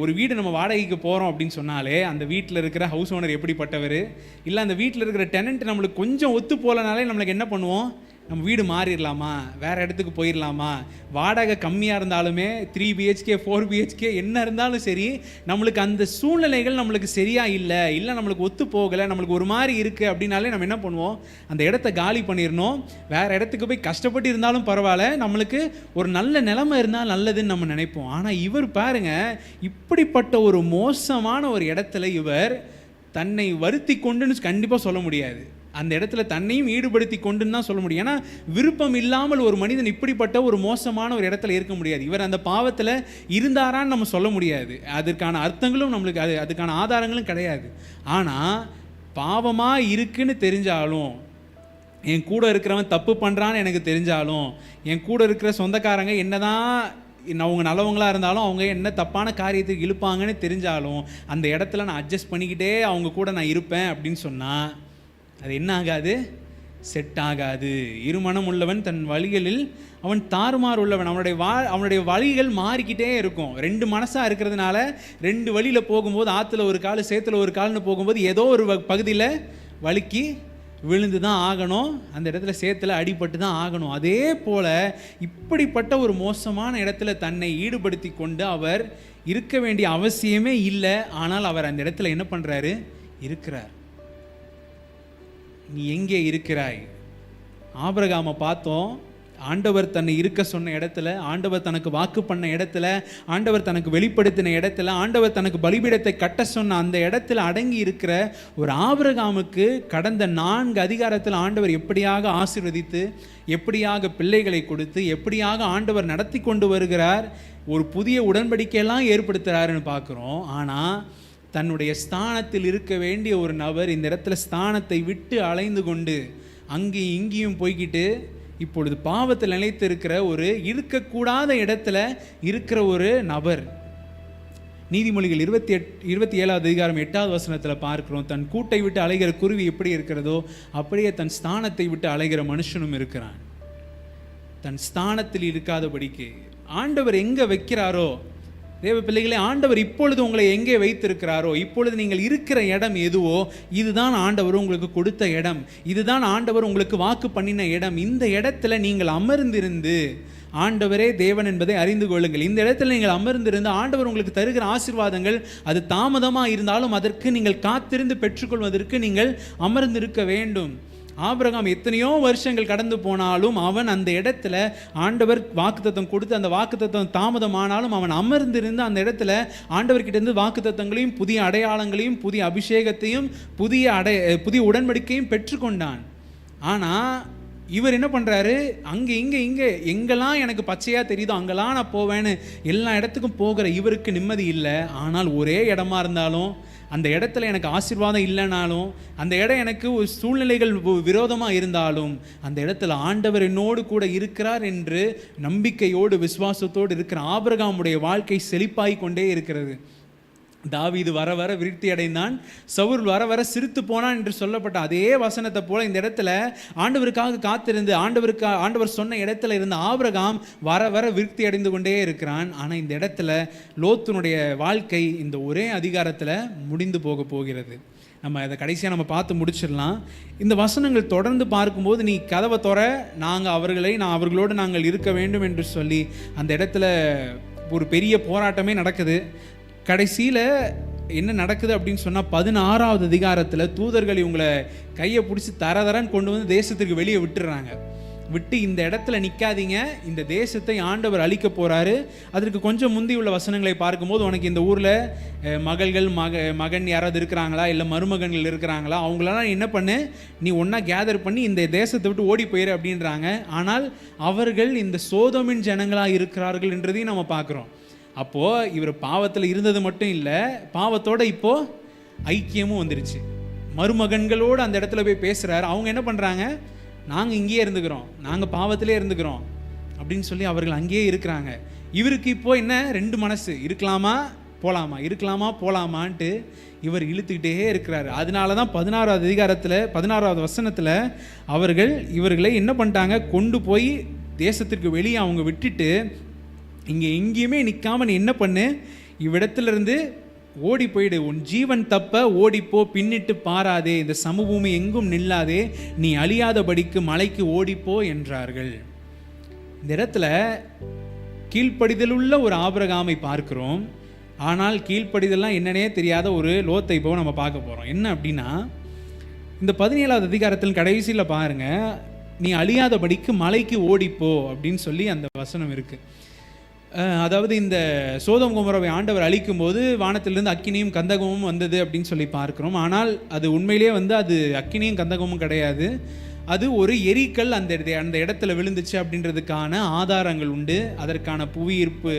ஒரு வீடு நம்ம வாடகைக்கு போகிறோம் அப்படின்னு சொன்னாலே அந்த வீட்டில் இருக்கிற ஹவுஸ் ஓனர் எப்படிப்பட்டவர், இல்லை அந்த வீட்டில் இருக்கிற டெனண்ட் நம்மளுக்கு கொஞ்சம் ஒத்து போகலனாலே நம்மளுக்கு என்ன பண்ணுவோம், நம்ம வீடு மாறிடலாமா, வேறு இடத்துக்கு போயிடலாமா, வாடகை கம்மியாக இருந்தாலுமே 3 BHK 4 BHK என்ன இருந்தாலும் சரி, நம்மளுக்கு அந்த சூழ்நிலைகள் நம்மளுக்கு சரியாக இல்லை நம்மளுக்கு ஒத்து போகலை, நம்மளுக்கு ஒரு மாதிரி இருக்குது அப்படின்னாலே நம்ம என்ன பண்ணுவோம், அந்த இடத்த காலி பண்ணிடணும், வேறு இடத்துக்கு போய் கஷ்டப்பட்டு இருந்தாலும் பரவாயில்ல, நம்மளுக்கு ஒரு நல்ல நிலைமை இருந்தால் நல்லதுன்னு நம்ம நினைப்போம். ஆனால் இவர் பாருங்க, இப்படிப்பட்ட ஒரு மோசமான ஒரு இடத்துல இவர் தன்னை வருத்தி கொண்டுன்னு கண்டிப்பாக சொல்ல முடியாது. அந்த இடத்துல தன்னையும் ஈடுபடுத்தி கொண்டுன்னு தான் சொல்ல முடியும். ஏன்னா விருப்பம் இல்லாமல் ஒரு மனிதன் இப்படிப்பட்ட ஒரு மோசமான ஒரு இடத்துல இருக்க முடியாது. இவர் அந்த பாவத்தில் இருந்தாரான்னு நம்ம சொல்ல முடியாது. அதற்கான அர்த்தங்களும் நம்மளுக்கு அதுக்கான ஆதாரங்களும் கிடையாது. ஆனால் பாவமாக இருக்குன்னு தெரிஞ்சாலும், என் கூட இருக்கிறவன் தப்பு பண்ணுறான்னு எனக்கு தெரிஞ்சாலும், என் கூட இருக்கிற சொந்தக்காரங்க என்னதான் அவங்க நல்லவங்களாக இருந்தாலும் அவங்க என்ன தப்பான காரியத்துக்கு இழுப்பாங்கன்னு தெரிஞ்சாலும் அந்த இடத்துல நான் அட்ஜஸ்ட் பண்ணிக்கிட்டே அவங்க கூட நான் இருப்பேன் அப்படின்னு சொன்னால் அது என்ன ஆகாது, செட் ஆகாது. இருமனம் உள்ளவன் தன் வழிகளில் அவன் தாறுமாறு உள்ளவன். அவனுடைய வழிகள் மாறிக்கிட்டே இருக்கும். 2 மனசாக இருக்கிறதுனால 2 வழியில் போகும்போது ஆற்றுல ஒரு கால் சேத்துல ஒரு கால்னு போகும்போது ஏதோ ஒரு பகுதியில் வழுக்கி விழுந்து தான் ஆகணும், அந்த இடத்துல சேத்துல அடிபட்டு தான் ஆகணும். அதே போல் இப்படிப்பட்ட ஒரு மோசமான இடத்துல தன்னை ஈடுபடுத்தி கொண்டு அவர் இருக்க வேண்டிய அவசியமே இல்லை. ஆனால் அவர் அந்த இடத்துல என்ன பண்ணுறாரு, இருக்கிறார். நீ எங்கே இருக்கிறாய்? ஆபிரகாமை பார்த்தோம். ஆண்டவர் தன்னை இருக்க சொன்ன இடத்துல, ஆண்டவர் தனக்கு வாக்கு பண்ண இடத்துல, ஆண்டவர் தனக்கு வெளிப்படுத்தின இடத்துல, ஆண்டவர் தனக்கு பலிபீடத்தை கட்ட சொன்ன அந்த இடத்துல அடங்கி இருக்கிற ஒரு ஆபிரகாமுக்கு கடந்த 4 அதிகாரத்தில் ஆண்டவர் எப்படியாக ஆசீர்வதித்து, எப்படியாக பிள்ளைகளை கொடுத்து, எப்படியாக ஆண்டவர் நடத்தி கொண்டு வருகிறார், ஒரு புதிய உடன்படிக்கையெல்லாம் ஏற்படுத்துகிறாருன்னு பார்க்குறோம். ஆனால் தன்னுடைய ஸ்தானத்தில் இருக்க வேண்டிய ஒரு நபர் இந்த இடத்துல ஸ்தானத்தை விட்டு அலைந்து கொண்டு அங்கேயும் இங்கேயும் போய்கிட்டு இப்பொழுது பாவத்தில் நிலைத்து இருக்கிற ஒரு இருக்கக்கூடாத இடத்துல இருக்கிற ஒரு நபர். நீதிமொழிகள் 27வது அதிகாரம் 8வது வசனத்தில் பார்க்கிறோம், தன் கூட்டை விட்டு அலைகிற குருவி எப்படி இருக்கிறதோ அப்படியே தன் ஸ்தானத்தை விட்டு அலைகிற மனுஷனும் இருக்கிறான். தன் ஸ்தானத்தில் இருக்காதபடிக்கு ஆண்டவர் எங்கே வைக்கிறாரோ, தேவ பிள்ளைகளே, ஆண்டவர் இப்பொழுது உங்களை எங்கே வைத்திருக்கிறாரோ, இப்பொழுது நீங்கள் இருக்கிற இடம் எதுவோ இதுதான் ஆண்டவர் உங்களுக்கு கொடுத்த இடம், இதுதான் ஆண்டவர் உங்களுக்கு வாக்கு பண்ணின இடம். இந்த இடத்துல நீங்கள் அமர்ந்திருந்து ஆண்டவரே தேவன் என்பதை அறிந்து கொள்ளுங்கள். இந்த இடத்துல நீங்கள் அமர்ந்திருந்து ஆண்டவர் உங்களுக்கு தருகிற ஆசீர்வாதங்கள் அது தாமதமாக இருந்தாலும் அதற்கு நீங்கள் காத்திருந்து பெற்றுக்கொள்வதற்கு நீங்கள் அமர்ந்திருக்க வேண்டும். ஆபிரகாம் எத்தனையோ வருஷங்கள் கடந்து போனாலும் அவன் அந்த இடத்துல ஆண்டவர் வாக்குத்தத்தம் கொடுத்து அந்த வாக்குத்தத்தம் தாமதமானாலும் அவன் அமர்ந்திருந்து அந்த இடத்துல ஆண்டவர்கிட்டேருந்து வாக்குத்தத்தங்களையும் புதிய அடையாளங்களையும் புதிய அபிஷேகத்தையும் புதிய உடன்படிக்கையும் பெற்றுக்கொண்டான். ஆனால் இவர் என்ன பண்ணுறாரு, இங்கே எங்கெல்லாம் எனக்கு பச்சையாக தெரியுதோ அங்கெல்லாம் நான் போவேன்னு எல்லா இடத்துக்கும் போகிற இவருக்கு நிம்மதி இல்லை. ஆனால் ஒரே இடமா இருந்தாலும் அந்த இடத்துல எனக்கு ஆசீர்வாதம் இல்லைனாலும், அந்த இடம் எனக்கு ஒரு சூழ்நிலைகள் விரோதமாக இருந்தாலும் அந்த இடத்துல ஆண்டவர் என்னோடு கூட இருக்கிறார் என்று நம்பிக்கையோடு விசுவாசத்தோடு இருக்கிற ஆபிரகாமுடைய வாழ்க்கை செழிப்பாய் கொண்டே இருக்கிறது. தாவீது வர வர விருத்தி அடைந்தான், சவுல் வர வர சிரித்து போனான் என்று சொல்லப்பட்ட அதே வசனத்தை போல இந்த இடத்துல ஆண்டவருக்காக காத்திருந்து ஆண்டவர் சொன்ன இடத்துல இருந்த ஆபிரகாம் வர வர விருத்தி அடைந்து கொண்டே இருக்கிறான். ஆனால் இந்த இடத்துல லோத்துனுடைய வாழ்க்கை இந்த ஒரே அதிகாரத்தில் முடிந்து போகிறது. நம்ம அதை கடைசியாக நம்ம பார்த்து முடிச்சிடலாம். இந்த வசனங்கள் தொடர்ந்து பார்க்கும்போது நீ கதவை தொற, நான் அவர்களோடு நாங்கள் இருக்க வேண்டும் என்று சொல்லி அந்த இடத்துல ஒரு பெரிய போராட்டமே நடக்குது. கடைசியில் என்ன நடக்குது அப்படின்னு சொன்னால் 16வது அதிகாரத்தில் தூதர்கள் இவங்களை கையை பிடிச்சி தரன்னு கொண்டு வந்து தேசத்திற்கு வெளியே விட்டுடுறாங்க. விட்டு இந்த இடத்துல நிற்காதீங்க, இந்த தேசத்தை ஆண்டவர் அழிக்க போகிறாரு. அதற்கு கொஞ்சம் முந்தி உள்ள வசனங்களை பார்க்கும்போது உனக்கு இந்த ஊரில் மகள்கள் மகன் யாராவது இருக்கிறாங்களா, இல்லை மருமகன்கள் இருக்கிறாங்களா, அவங்களெல்லாம் என்ன பண்ணு, நீ ஒன்றா கேதர் பண்ணி இந்த தேசத்தை விட்டு ஓடி போயிரு அப்படின்றாங்க. ஆனால் அவர்கள் இந்த சோதோமின் ஜனங்களாக இருக்கிறார்கள் என்றதையும் நம்ம பார்க்குறோம். அப்போது இவர் பாவத்தில் இருந்தது மட்டும் இல்லை, பாவத்தோடு இப்போது ஐக்கியமும் வந்துருச்சு. மருமகன்களோடு அந்த இடத்துல போய் பேசுகிறாரு. அவங்க என்ன பண்ணுறாங்க, நாங்கள் இங்கேயே இருந்துக்கிறோம், நாங்கள் பாவத்திலே இருந்துக்கிறோம் அப்படின்னு சொல்லி அவர்கள் அங்கேயே இருக்கிறாங்க. இவருக்கு இப்போது என்ன, ரெண்டு மனசு, இருக்கலாமா போகலாமா, இருக்கலாமா போகலாமான்ட்டு இவர் இழுத்துக்கிட்டே இருக்கிறாரு. அதனால தான் 16வது அதிகாரத்தில் 16வது வசனத்தில் அவர்கள் இவர்களை என்ன பண்ணிட்டாங்க, கொண்டு போய் தேசத்திற்கு வெளியே அவங்க விட்டுட்டு, இங்கே எங்கேயுமே நிற்காம நீ என்ன பண்ணு, இவ்விடத்துலேருந்து ஓடி போயிடு, உன் ஜீவன் தப்ப ஓடிப்போ, பின்னிட்டு பாராதே, இந்த சமபூமி எங்கும் நில்லாதே, நீ அழியாதபடிக்கு மலைக்கு ஓடிப்போ என்றார்கள். இந்த இடத்துல கீழ்ப்படிதலுள்ள ஒரு ஆபிரகாமை பார்க்கிறோம். ஆனால் கீழ்ப்படிதல்லாம் என்னன்னே தெரியாத ஒரு லோத்தை இப்போ நம்ம பார்க்க போகிறோம். என்ன அப்படின்னா, இந்த 17வது அதிகாரத்தில் கடைசியில் பாருங்க, நீ அழியாதபடிக்கு மலைக்கு ஓடிப்போ அப்படின்னு சொல்லி அந்த வசனம் இருக்குது. அதாவது இந்த சோதோம் கொமோராவை ஆண்டவர் அழிக்கும் போது வானத்திலிருந்து அக்கினியும் கந்தகமும் வந்தது அப்படின்னு சொல்லி பார்க்கிறோம். ஆனால் அது உண்மையிலே அது அக்கினியும் கந்தகமும் கிடையாது. அது ஒரு எரிக்கல் அந்த இடத்துல விழுந்துச்சு அப்படின்றதுக்கான ஆதாரங்கள் உண்டு, அதற்கான புவியீர்ப்பு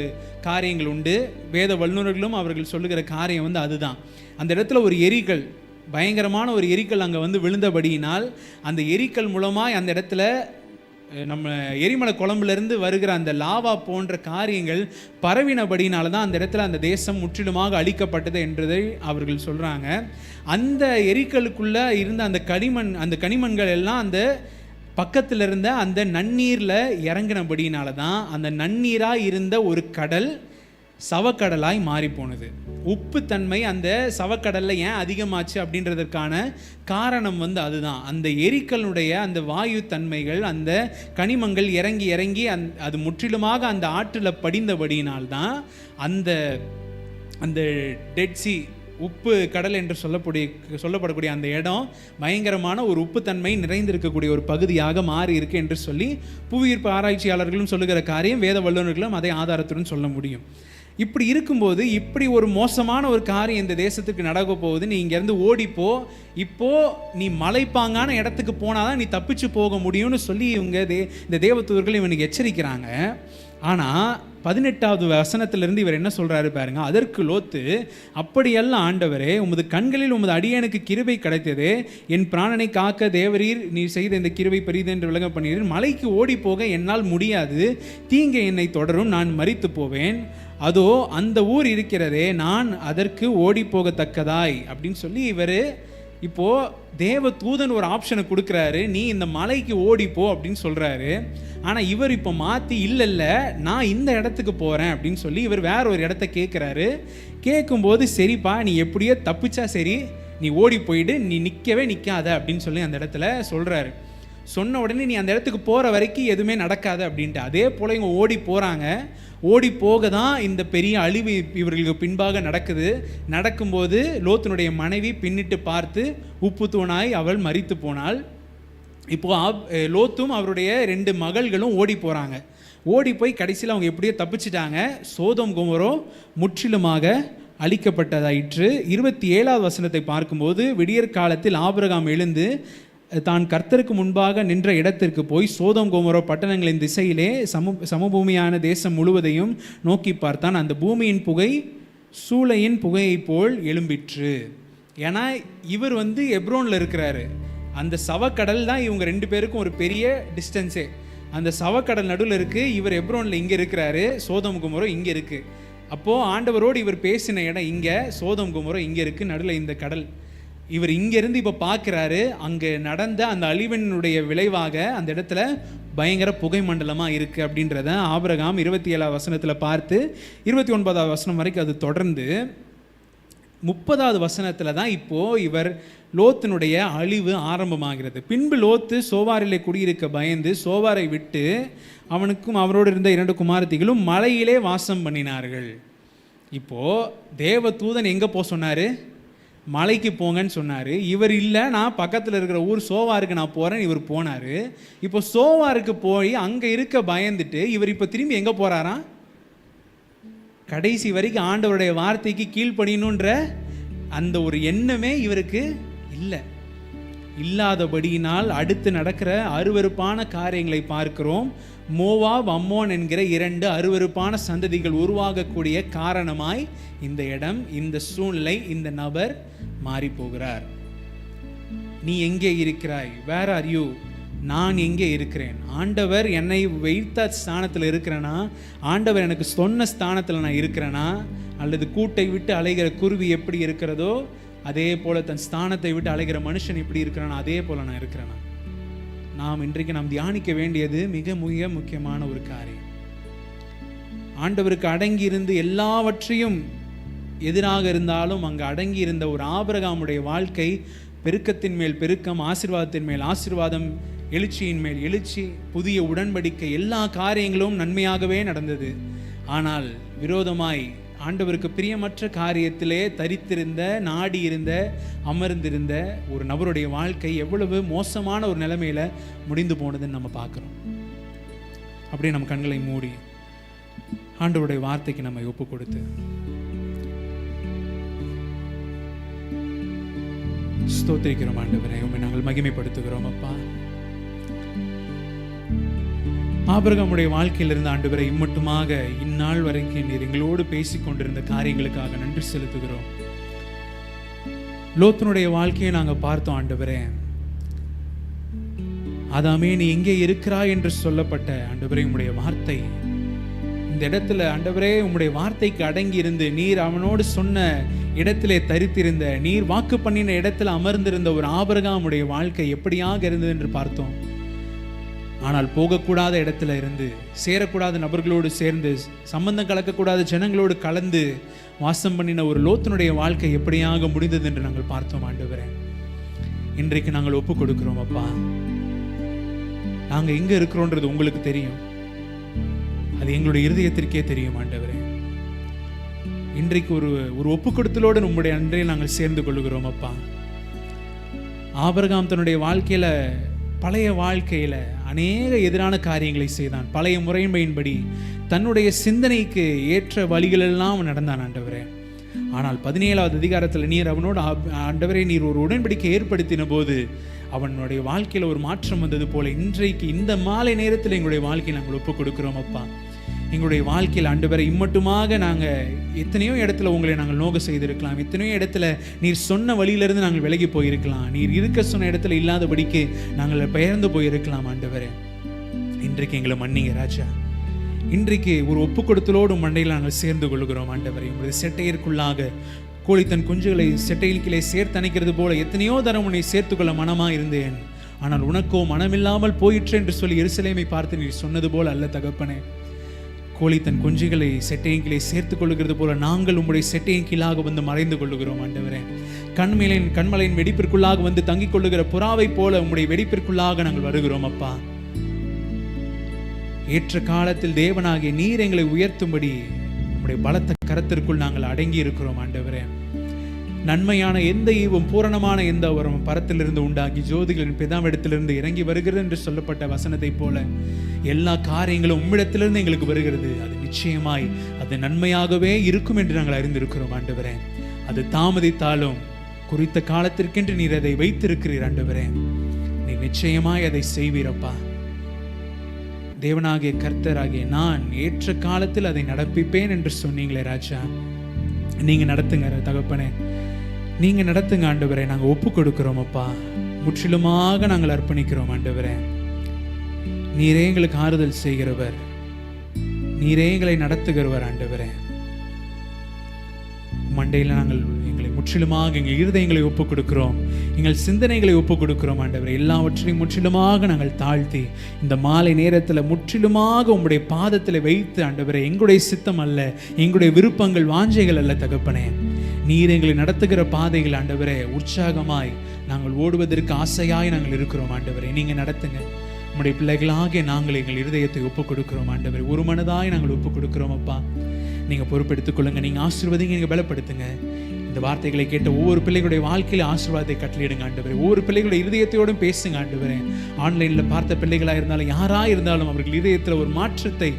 காரியங்கள் உண்டு. வேத வல்லுநர்களும் அவர்கள் சொல்லுகிற காரியம் அதுதான். அந்த இடத்துல ஒரு எரிக்கல், பயங்கரமான ஒரு எரிக்கல் அங்கே விழுந்தபடியினால் அந்த எரிக்கல் மூலமாக அந்த இடத்துல நம்ம எரிமலை குழம்புலேருந்து வருகிற அந்த லாவா போன்ற காரியங்கள் பரவினபடினால தான் அந்த இடத்துல அந்த தேசம் முற்றிலுமாக அழிக்கப்பட்டது என்றதை அவர்கள் சொல்கிறாங்க. அந்த எரிக்கலுக்குள்ளே இருந்த அந்த கனிமண்கள் எல்லாம் அந்த பக்கத்தில் இருந்த அந்த நன்னீரில் இறங்கினபடினால தான் அந்த நன்னீராக இருந்த ஒரு கடல் சவக்கடலாய் மாறி போனது. உப்பு தன்மை அந்த சவக்கடலில் ஏன் அதிகமாச்சு அப்படின்றதற்கான காரணம் அதுதான். அந்த எரிக்கலுடைய அந்த வாயு தன்மைகள், அந்த கனிமங்கள் இறங்கி இறங்கி அது முற்றிலுமாக அந்த ஆற்றில் படிந்தபடியினால்தான் அந்த அந்த டெட்சி உப்பு கடல் என்று சொல்லப்படக்கூடிய அந்த இடம் பயங்கரமான ஒரு உப்புத்தன்மை நிறைந்திருக்கக்கூடிய ஒரு பகுதியாக மாறி இருக்கு என்று சொல்லி புவியீர்ப்பு ஆராய்ச்சியாளர்களும் சொல்லுகிற காரியம், வேத வல்லுநர்களும் அதை ஆதாரத்துடன் சொல்ல முடியும். இப்படி இருக்கும்போது இப்படி ஒரு மோசமான ஒரு காரியம் இந்த தேசத்துக்கு நடக்க போகுது, நீ இங்கேருந்து ஓடிப்போ, இப்போது நீ மலைப்பாங்கான இடத்துக்கு போனாதான் நீ தப்பிச்சு போக முடியும்னு சொல்லி இந்த தேவதூதர்கள் இவனுக்கு எச்சரிக்கிறாங்க. ஆனால் 18வது வசனத்திலிருந்து இவர் என்ன சொல்கிறாரு பாருங்க. அதற்கு லோத்து, அப்படியெல்லாம் ஆண்டவரே, உமது கண்களில் உமது அடியனுக்கு கிருபை கிடைத்ததே, என் பிராணனை காக்க தேவரீர் நீ செய்த இந்த கிருபை பெரிது என்று விளங்க பண்ணீர். மலைக்கு ஓடி போக என்னால் முடியாது, தீங்கை என்னை தொடரும், நான் மரித்து போவேன். அதோ அந்த ஊர் இருக்கிறதே, நான் அதற்கு ஓடி போகத்தக்கதாய் அப்படின்னு சொல்லி இவர் இப்போது தேவ தூதன் ஒரு ஆப்ஷனை கொடுக்குறாரு, நீ இந்த மலைக்கு ஓடிப்போ அப்படின்னு சொல்கிறாரு. ஆனால் இவர் இப்போ மாற்றி இல்லை நான் இந்த இடத்துக்கு போகிறேன் அப்படின்னு சொல்லி இவர் வேற ஒரு இடத்த கேட்குறாரு. கேட்கும்போது சரிப்பா, நீ எப்படியோ தப்பிச்சா சரி, நீ ஓடி போயிடு, நீ நிற்கவே நிற்காத அப்படின்னு சொல்லி அந்த இடத்துல சொல்கிறாரு. சொன்ன உடனே நீ அந்த இடத்துக்கு போகிற வரைக்கும் எதுவுமே நடக்காது அப்படின்ட்டு. அதே போல் இவங்க ஓடி போகிறாங்க. ஓடி போக தான் இந்த பெரிய அழிவு இவர்களுக்கு பின்பாக நடக்குது. நடக்கும்போது லோத்தினுடைய மனைவி பின்னிட்டு பார்த்து உப்பு தூணாய் அவள் மரித்து போனாள். இப்போது லோத்தும் அவருடைய 2 மகள்களும் ஓடி போகிறாங்க. ஓடி போய் கடைசியில் அவங்க எப்படியோ தப்பிச்சிட்டாங்க. சோதோம் கொமோரா முற்றிலுமாக அழிக்கப்பட்டதாயிற்று. 27வது வசனத்தை பார்க்கும்போது, விடியற் காலத்தில் ஆபிரகாம் எழுந்து தான் கர்த்தருக்கு முன்பாக நின்ற இடத்திற்கு போய் சோதோம் கொமோரா பட்டணங்களின் திசையிலே சமபூமியான தேசம் முழுவதையும் நோக்கி பார்த்தான். அந்த பூமியின் புகை சூளையின் புகையைப் போல் எழும்பிற்று. ஏன்னா இவர் எப்ரோனில் இருக்கிறாரு. அந்த சவக்கடல் தான் இவங்க 2 பேருக்கும் ஒரு பெரிய டிஸ்டன்ஸே. அந்த சவக்கடல் நடுவில் இருக்குது. இவர் எப்ரோனில் இங்கே இருக்கிறாரு, சோதோம் கொமோரா இங்கே இருக்குது. அப்போது ஆண்டவரோடு இவர் பேசின இடம் இங்கே, சோதோம் கொமோரா இங்கே இருக்குது, நடுவில் இந்த கடல். இவர் இங்கேருந்து இப்போ பார்க்குறாரு, அங்கே நடந்த அந்த அழிவினுடைய விளைவாக அந்த இடத்துல பயங்கர புகை மண்டலமாக இருக்குது அப்படின்றத ஆபிரகாம் 27வது வசனத்தில் பார்த்து 29வது வசனம் வரைக்கும் அது தொடர்ந்து 30வது வசனத்தில் தான் இப்போது இவர் லோத்தினுடைய அழிவு ஆரம்பமாகிறது. பின்பு லோத்து சோவாரிலே குடியிருக்க பயந்து சோவாரை விட்டு அவனுக்கும் அவரோடு இருந்த 2 குமாரத்திகளும் மலையிலே வாசம் பண்ணினார்கள். இப்போது தேவ தூதன் எங்கே போக சொன்னார்? மலைக்கு போங்கன்னு சொன்னார். இவர் இல்லை, நான் பக்கத்தில் இருக்கிற ஊர் சோவாருக்கு நான் போகிறேன், இவர் போனார். இப்போ சோவாருக்கு போய் அங்கே இருக்க பயந்துட்டு இவர் இப்போ திரும்பி எங்கே போகிறாராம்? கடைசி வரைக்கும் ஆண்டவருடைய வார்த்தைக்கு கீழ்ப்படியணுன்ற அந்த ஒரு எண்ணமே இவருக்கு இல்லாதபடியினால் அடுத்து நடக்கிற அருவருப்பான காரியங்களை பார்க்கிறோம். மோவாப், அம்மோன் என்கிற 2 அருவருப்பான சந்ததிகள் உருவாகக்கூடிய காரணமாய் இந்த இடம், இந்த சூழ்நிலை, இந்த நபர் மாறி போகிறார். நீ எங்கே இருக்கிறாய்? Where are you? நான் எங்கே இருக்கிறேன்? ஆண்டவர் என்னை வைத்த ஸ்தானத்தில் இருக்கிறேனா? ஆண்டவர் எனக்கு சொன்ன ஸ்தானத்தில் நான் இருக்கிறேனா? அல்லது கூட்டை விட்டு அலைகிற குருவி எப்படி இருக்கிறதோ அதே போல தன் ஸ்தானத்தை விட்டு அலைகிற மனுஷன் எப்படி இருக்கிறானா அதே போல நான் இருக்கிறேனா? இன்றைக்கு நாம் தியானிக்க வேண்டியது மிக மிக முக்கியமான ஒரு காரியம். ஆண்டவருக்கு அடங்கி இருந்து எல்லாவற்றையும் எதிராக இருந்தாலும் அங்கு அடங்கி இருந்த ஒரு ஆபிரகாமுடைய வாழ்க்கை பெருக்கத்தின் மேல் பெருக்கம், ஆசீர்வாதத்தின் மேல் ஆசீர்வாதம், எழுச்சியின் மேல் எழுச்சி, புதிய உடன்படிக்கை, எல்லா காரியங்களும் நன்மையாகவே நடந்தது. ஆனால் விரோதமாய் ஆண்டவருக்கு பிரியமற்ற காரியத்திலே தரித்திருந்த, நாடி இருந்த, அமர்ந்திருந்த ஒரு நபருடைய வாழ்க்கை எவ்வளவு மோசமான ஒரு நிலைமையில முடிந்து போனதுன்னு நம்ம பார்க்குறோம். அப்படியே நம்ம கண்களை மூடி ஆண்டவருடைய வார்த்தைக்கு நம்ம ஒப்பு கொடுத்து ஸ்தோத்திரிக்கிறோம். ஆண்டவரே, உம்மை நாங்கள் மகிமைப்படுத்துகிறோம். அப்பா, ஆபிரகாமுடைய வாழ்க்கையிலிருந்து ஆண்டவரை இம்மட்டுமாக இந்நாள் வரைக்கும் நீர் எங்களோடு பேசிக் கொண்டிருந்த காரியங்களுக்காக நன்றி செலுத்துகிறோம். லோத்தினுடைய வாழ்க்கையை நாங்கள் பார்த்தோம். ஆண்டவரே, ஆதாமே நீ எங்கே இருக்கிறாய் என்று சொல்லப்பட்ட ஆண்டவரே உம்முடைய வார்த்தை இந்த இடத்துல ஆண்டவரே உம்முடைய வார்த்தைக்கு அடங்கி இருந்து நீர் அவனோடு சொன்ன இடத்திலே தரித்திருந்த, நீர் வாக்கு பண்ணின இடத்துல அமர்ந்திருந்த ஒரு ஆபிரகாமுடைய வாழ்க்கை எப்படியாக இருந்தது என்று பார்த்தோம். ஆனால் போகக்கூடாத இடத்துல இருந்து, சேரக்கூடாத நபர்களோடு சேர்ந்து, சம்பந்தம் கலக்கக்கூடாத ஜனங்களோடு கலந்து வாசம் பண்ணின ஒரு லோத்தினுடைய வாழ்க்கை எப்படியாக முடிந்தது என்று நாங்கள் பார்த்தோம். ஆண்டவரே, இன்றைக்கு நாங்கள் ஒப்பு கொடுக்கிறோம். அப்பா, நாங்கள் எங்கே இருக்கிறோன்றது உங்களுக்கு தெரியும், அது எங்களுடைய இருதயத்திற்கே தெரியும். ஆண்டவரே, இன்றைக்கு ஒரு ஒப்பு கொடுத்தலோடு நம்முடைய அன்றைய நாங்கள் சேர்ந்து கொள்ளுகிறோம். அப்பா, ஆபிரகாம் தன்னுடைய வாழ்க்கையில, பழைய வாழ்க்கையில அநேக எதிரான காரியங்களை செய்தான். பழைய முறைமையின்படி தன்னுடைய சிந்தனைக்கு ஏற்ற வழிகளெல்லாம் நடந்தான். ஆண்டவரே, ஆனால் 17வது அதிகாரத்தில் நீர் அவனோடு ஆண்டவரே நீர் ஒரு உடன்படிக்கை ஏற்படுத்தின போது அவனுடைய வாழ்க்கையில் ஒரு மாற்றம் வந்தது போல இன்றைக்கு இந்த மாலை நேரத்தில் எங்களுடைய வாழ்க்கையை நாங்கள் ஒப்புக் கொடுக்கிறோம். அப்பா, எங்களுடைய வாழ்க்கையில் ஆண்டவரை இம்மட்டுமாக நாங்கள் எத்தனையோ இடத்துல உங்களை நாங்கள் நோக செய்திருக்கலாம், எத்தனையோ இடத்துல நீர் சொன்ன வழியிலிருந்து நாங்கள் விலகி போயிருக்கலாம், நீர் இருக்க சொன்ன இடத்துல இல்லாதபடிக்கு நாங்கள் பெயர்ந்து போயிருக்கலாம். ஆண்டவரே, இன்றைக்கு எங்களை மன்னிங்க ராஜா. இன்றைக்கு ஒரு ஒப்பு கொடுத்தலோடு மண்டையில் நாங்கள் சேர்ந்து கொள்கிறோம். ஆண்டவரை, உங்களுடைய செட்டையிற்குள்ளாக கோழி தன் குஞ்சுகளை செட்டையில் கீழே சேர்த்து அணைக்கிறது போல எத்தனையோ தரம் உன்னை சேர்த்துக்கொள்ள மனமாக இருந்தேன், ஆனால் உனக்கோ மனமில்லாமல் போயிற்று என்று சொல்லி எருசலேமை பார்த்து நீர் சொன்னது போல அல்ல தகப்பனே. கோழி தன் குஞ்சுகளை செட்டையின் கீழே சேர்த்து கொள்ளுகிறது போல நாங்கள் உங்களுடைய செட்டையின் கீழாக வந்து மறைந்து கொள்ளுகிறோம். ஆண்டவரே, கண்மலையின் வெடிப்பிற்குள்ளாக வந்து தங்கிக் கொள்ளுகிற புறாவை போல உங்களுடைய வெடிப்பிற்குள்ளாக நாங்கள் வருகிறோம். அப்பா, ஏற்ற காலத்தில் தேவனாகிய நீர் எங்களை உயர்த்தும்படி உங்களுடைய பலத்த கரத்திற்குள் நாங்கள் அடங்கி இருக்கிறோம். ஆண்டவரே, நன்மையான எந்த ஈவும் பூரணமான எந்த வரும் பரத்திலிருந்து உண்டாகி ஜோதிகளின் பிதாவிடத்திலிருந்து இறங்கி வருகிறது என்று சொல்லப்பட்ட வசனத்தை போல எல்லா காரியங்களும் உம்மிடத்திலிருந்து எங்களுக்கு வருகிறது. அது நிச்சயமாய் அது நன்மையாகவே இருக்கும் என்று நாங்கள் அறிந்திருக்கிறோம். ஆண்டவரே, அது தாமதித்தாலும் குறித்த காலத்திற்கென்று நீர் அதை வைத்திருக்கிறீர். ஆண்டவரே, நீர் நிச்சயமாய் அதை செய்வீரப்பா. தேவனாகிய கர்த்தராகிய நான் ஏற்ற காலத்தில் அதை நடப்பிப்பேன் என்று சொன்னீங்களே ராஜா, நீங்க நடத்துங்க தகப்பனே, நீங்க நடத்துங்க. ஆண்டவரே, நாங்கள் ஒப்பு கொடுக்கிறோம். அப்பா, முற்றிலுமாக நாங்கள் அர்ப்பணிக்கிறோம். ஆண்டவரே, நீரே எங்களுக்கு ஆறுதல் செய்கிறவர், நீரே எங்களை நடத்துகிறவர். ஆண்டவரே, மண்டையில் நாங்கள் எங்களை முற்றிலுமாக எங்கள் இருதயங்களை ஒப்புக் கொடுக்கிறோம், எங்கள் சிந்தனைகளை ஒப்புக் கொடுக்கிறோம். ஆண்டவரே, எல்லாவற்றையும் முற்றிலுமாக நாங்கள் தாழ்த்தி இந்த மாலை நேரத்தில் முற்றிலுமாக உங்களுடைய பாதத்தில் வைத்து ஆண்டவரே, எங்களுடைய சித்தம் அல்ல, எங்களுடைய விருப்பங்கள் வாஞ்சைகள் அல்ல தகப்பனே, நீர் எங்களை நடத்துகிற பாதைகள் ஆண்டவரே உற்சாகமாய் நாங்கள் ஓடுவதற்கு ஆசையாய் நாங்கள் இருக்கிறோம். ஆண்டவரே, நீங்க நடத்துங்க. உங்களுடைய பிள்ளைகளாகிய நாங்கள் எங்கள் இருதயத்தை ஒப்புக் கொடுக்கிறோம். ஆண்டவரே, ஒரு மனதாய் நாங்கள் ஒப்புக் கொடுக்கிறோம். அப்பா, நீங்க பொறுப்பெடுத்துக் கொள்ளுங்க, நீங்க ஆசீர்வதிங்க, நீங்க பலப்படுத்துங்க. இந்த வார்த்தைகளை கேட்ட ஒவ்வொரு பிள்ளைகளுடைய வாழ்க்கையில ஆசீர்வாதத்தை கட்டளையிடுங்க ஆண்டவரே. ஒவ்வொரு பிள்ளைகளுடைய இருதயத்தோடும் பேசுங்க ஆண்டவரே. ஆன்லைனில் பார்த்த பிள்ளைகளாக இருந்தாலும் யாராக இருந்தாலும் அவர்கள் இதயத்தில் ஒரு மாற்றத்தை,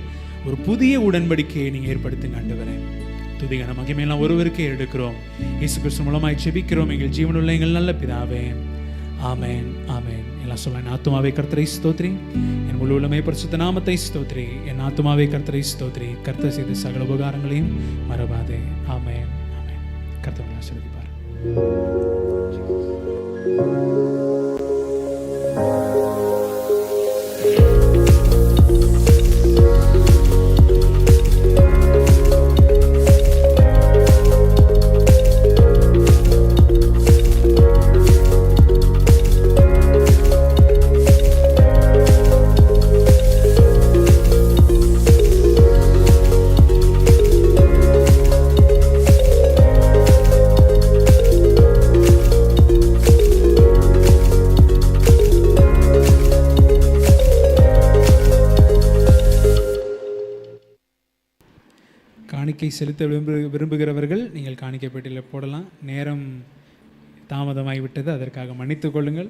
ஒரு புதிய உடன்படிக்கையை நீங்கள் ஏற்படுத்துங்க ஆண்டவரே. துதிகான மகிமையெல்லாம் ஒருவருக்கே எடுக்கிறோம். இயேசு கிறிஸ்து மூலமாய் ஜெபிக்கிறோம் எங்கள் ஜீவனுள்ள எங்கள் நல்ல பிதாவே. ஆமென், ஆமென். எல்லாம் சொல்ல, என் ஆத்துமாவே கர்த்தரை ஸ்தோத்ரி, என் முழு உள்ளமே பரிசுத்த நாமத்தை ஸ்தோத்ரி. என் ஆத்துமாவே கர்த்தரை ஸ்தோத்ரி, கர்த்தர் செய்த சகல உபகாரங்களையும் மறவாதே. ஆமென், ஆமென். கர்த்தர் ஆசீர்வதிப்பார். காணிக்கை செலுத்த விரும்புகிறவர்கள் நீங்கள் காணிக்கை பெட்டியில் போடலாம். நேரம் தாமதமாகிவிட்டது, அதற்காக மன்னித்துக் கொள்ளுங்கள்.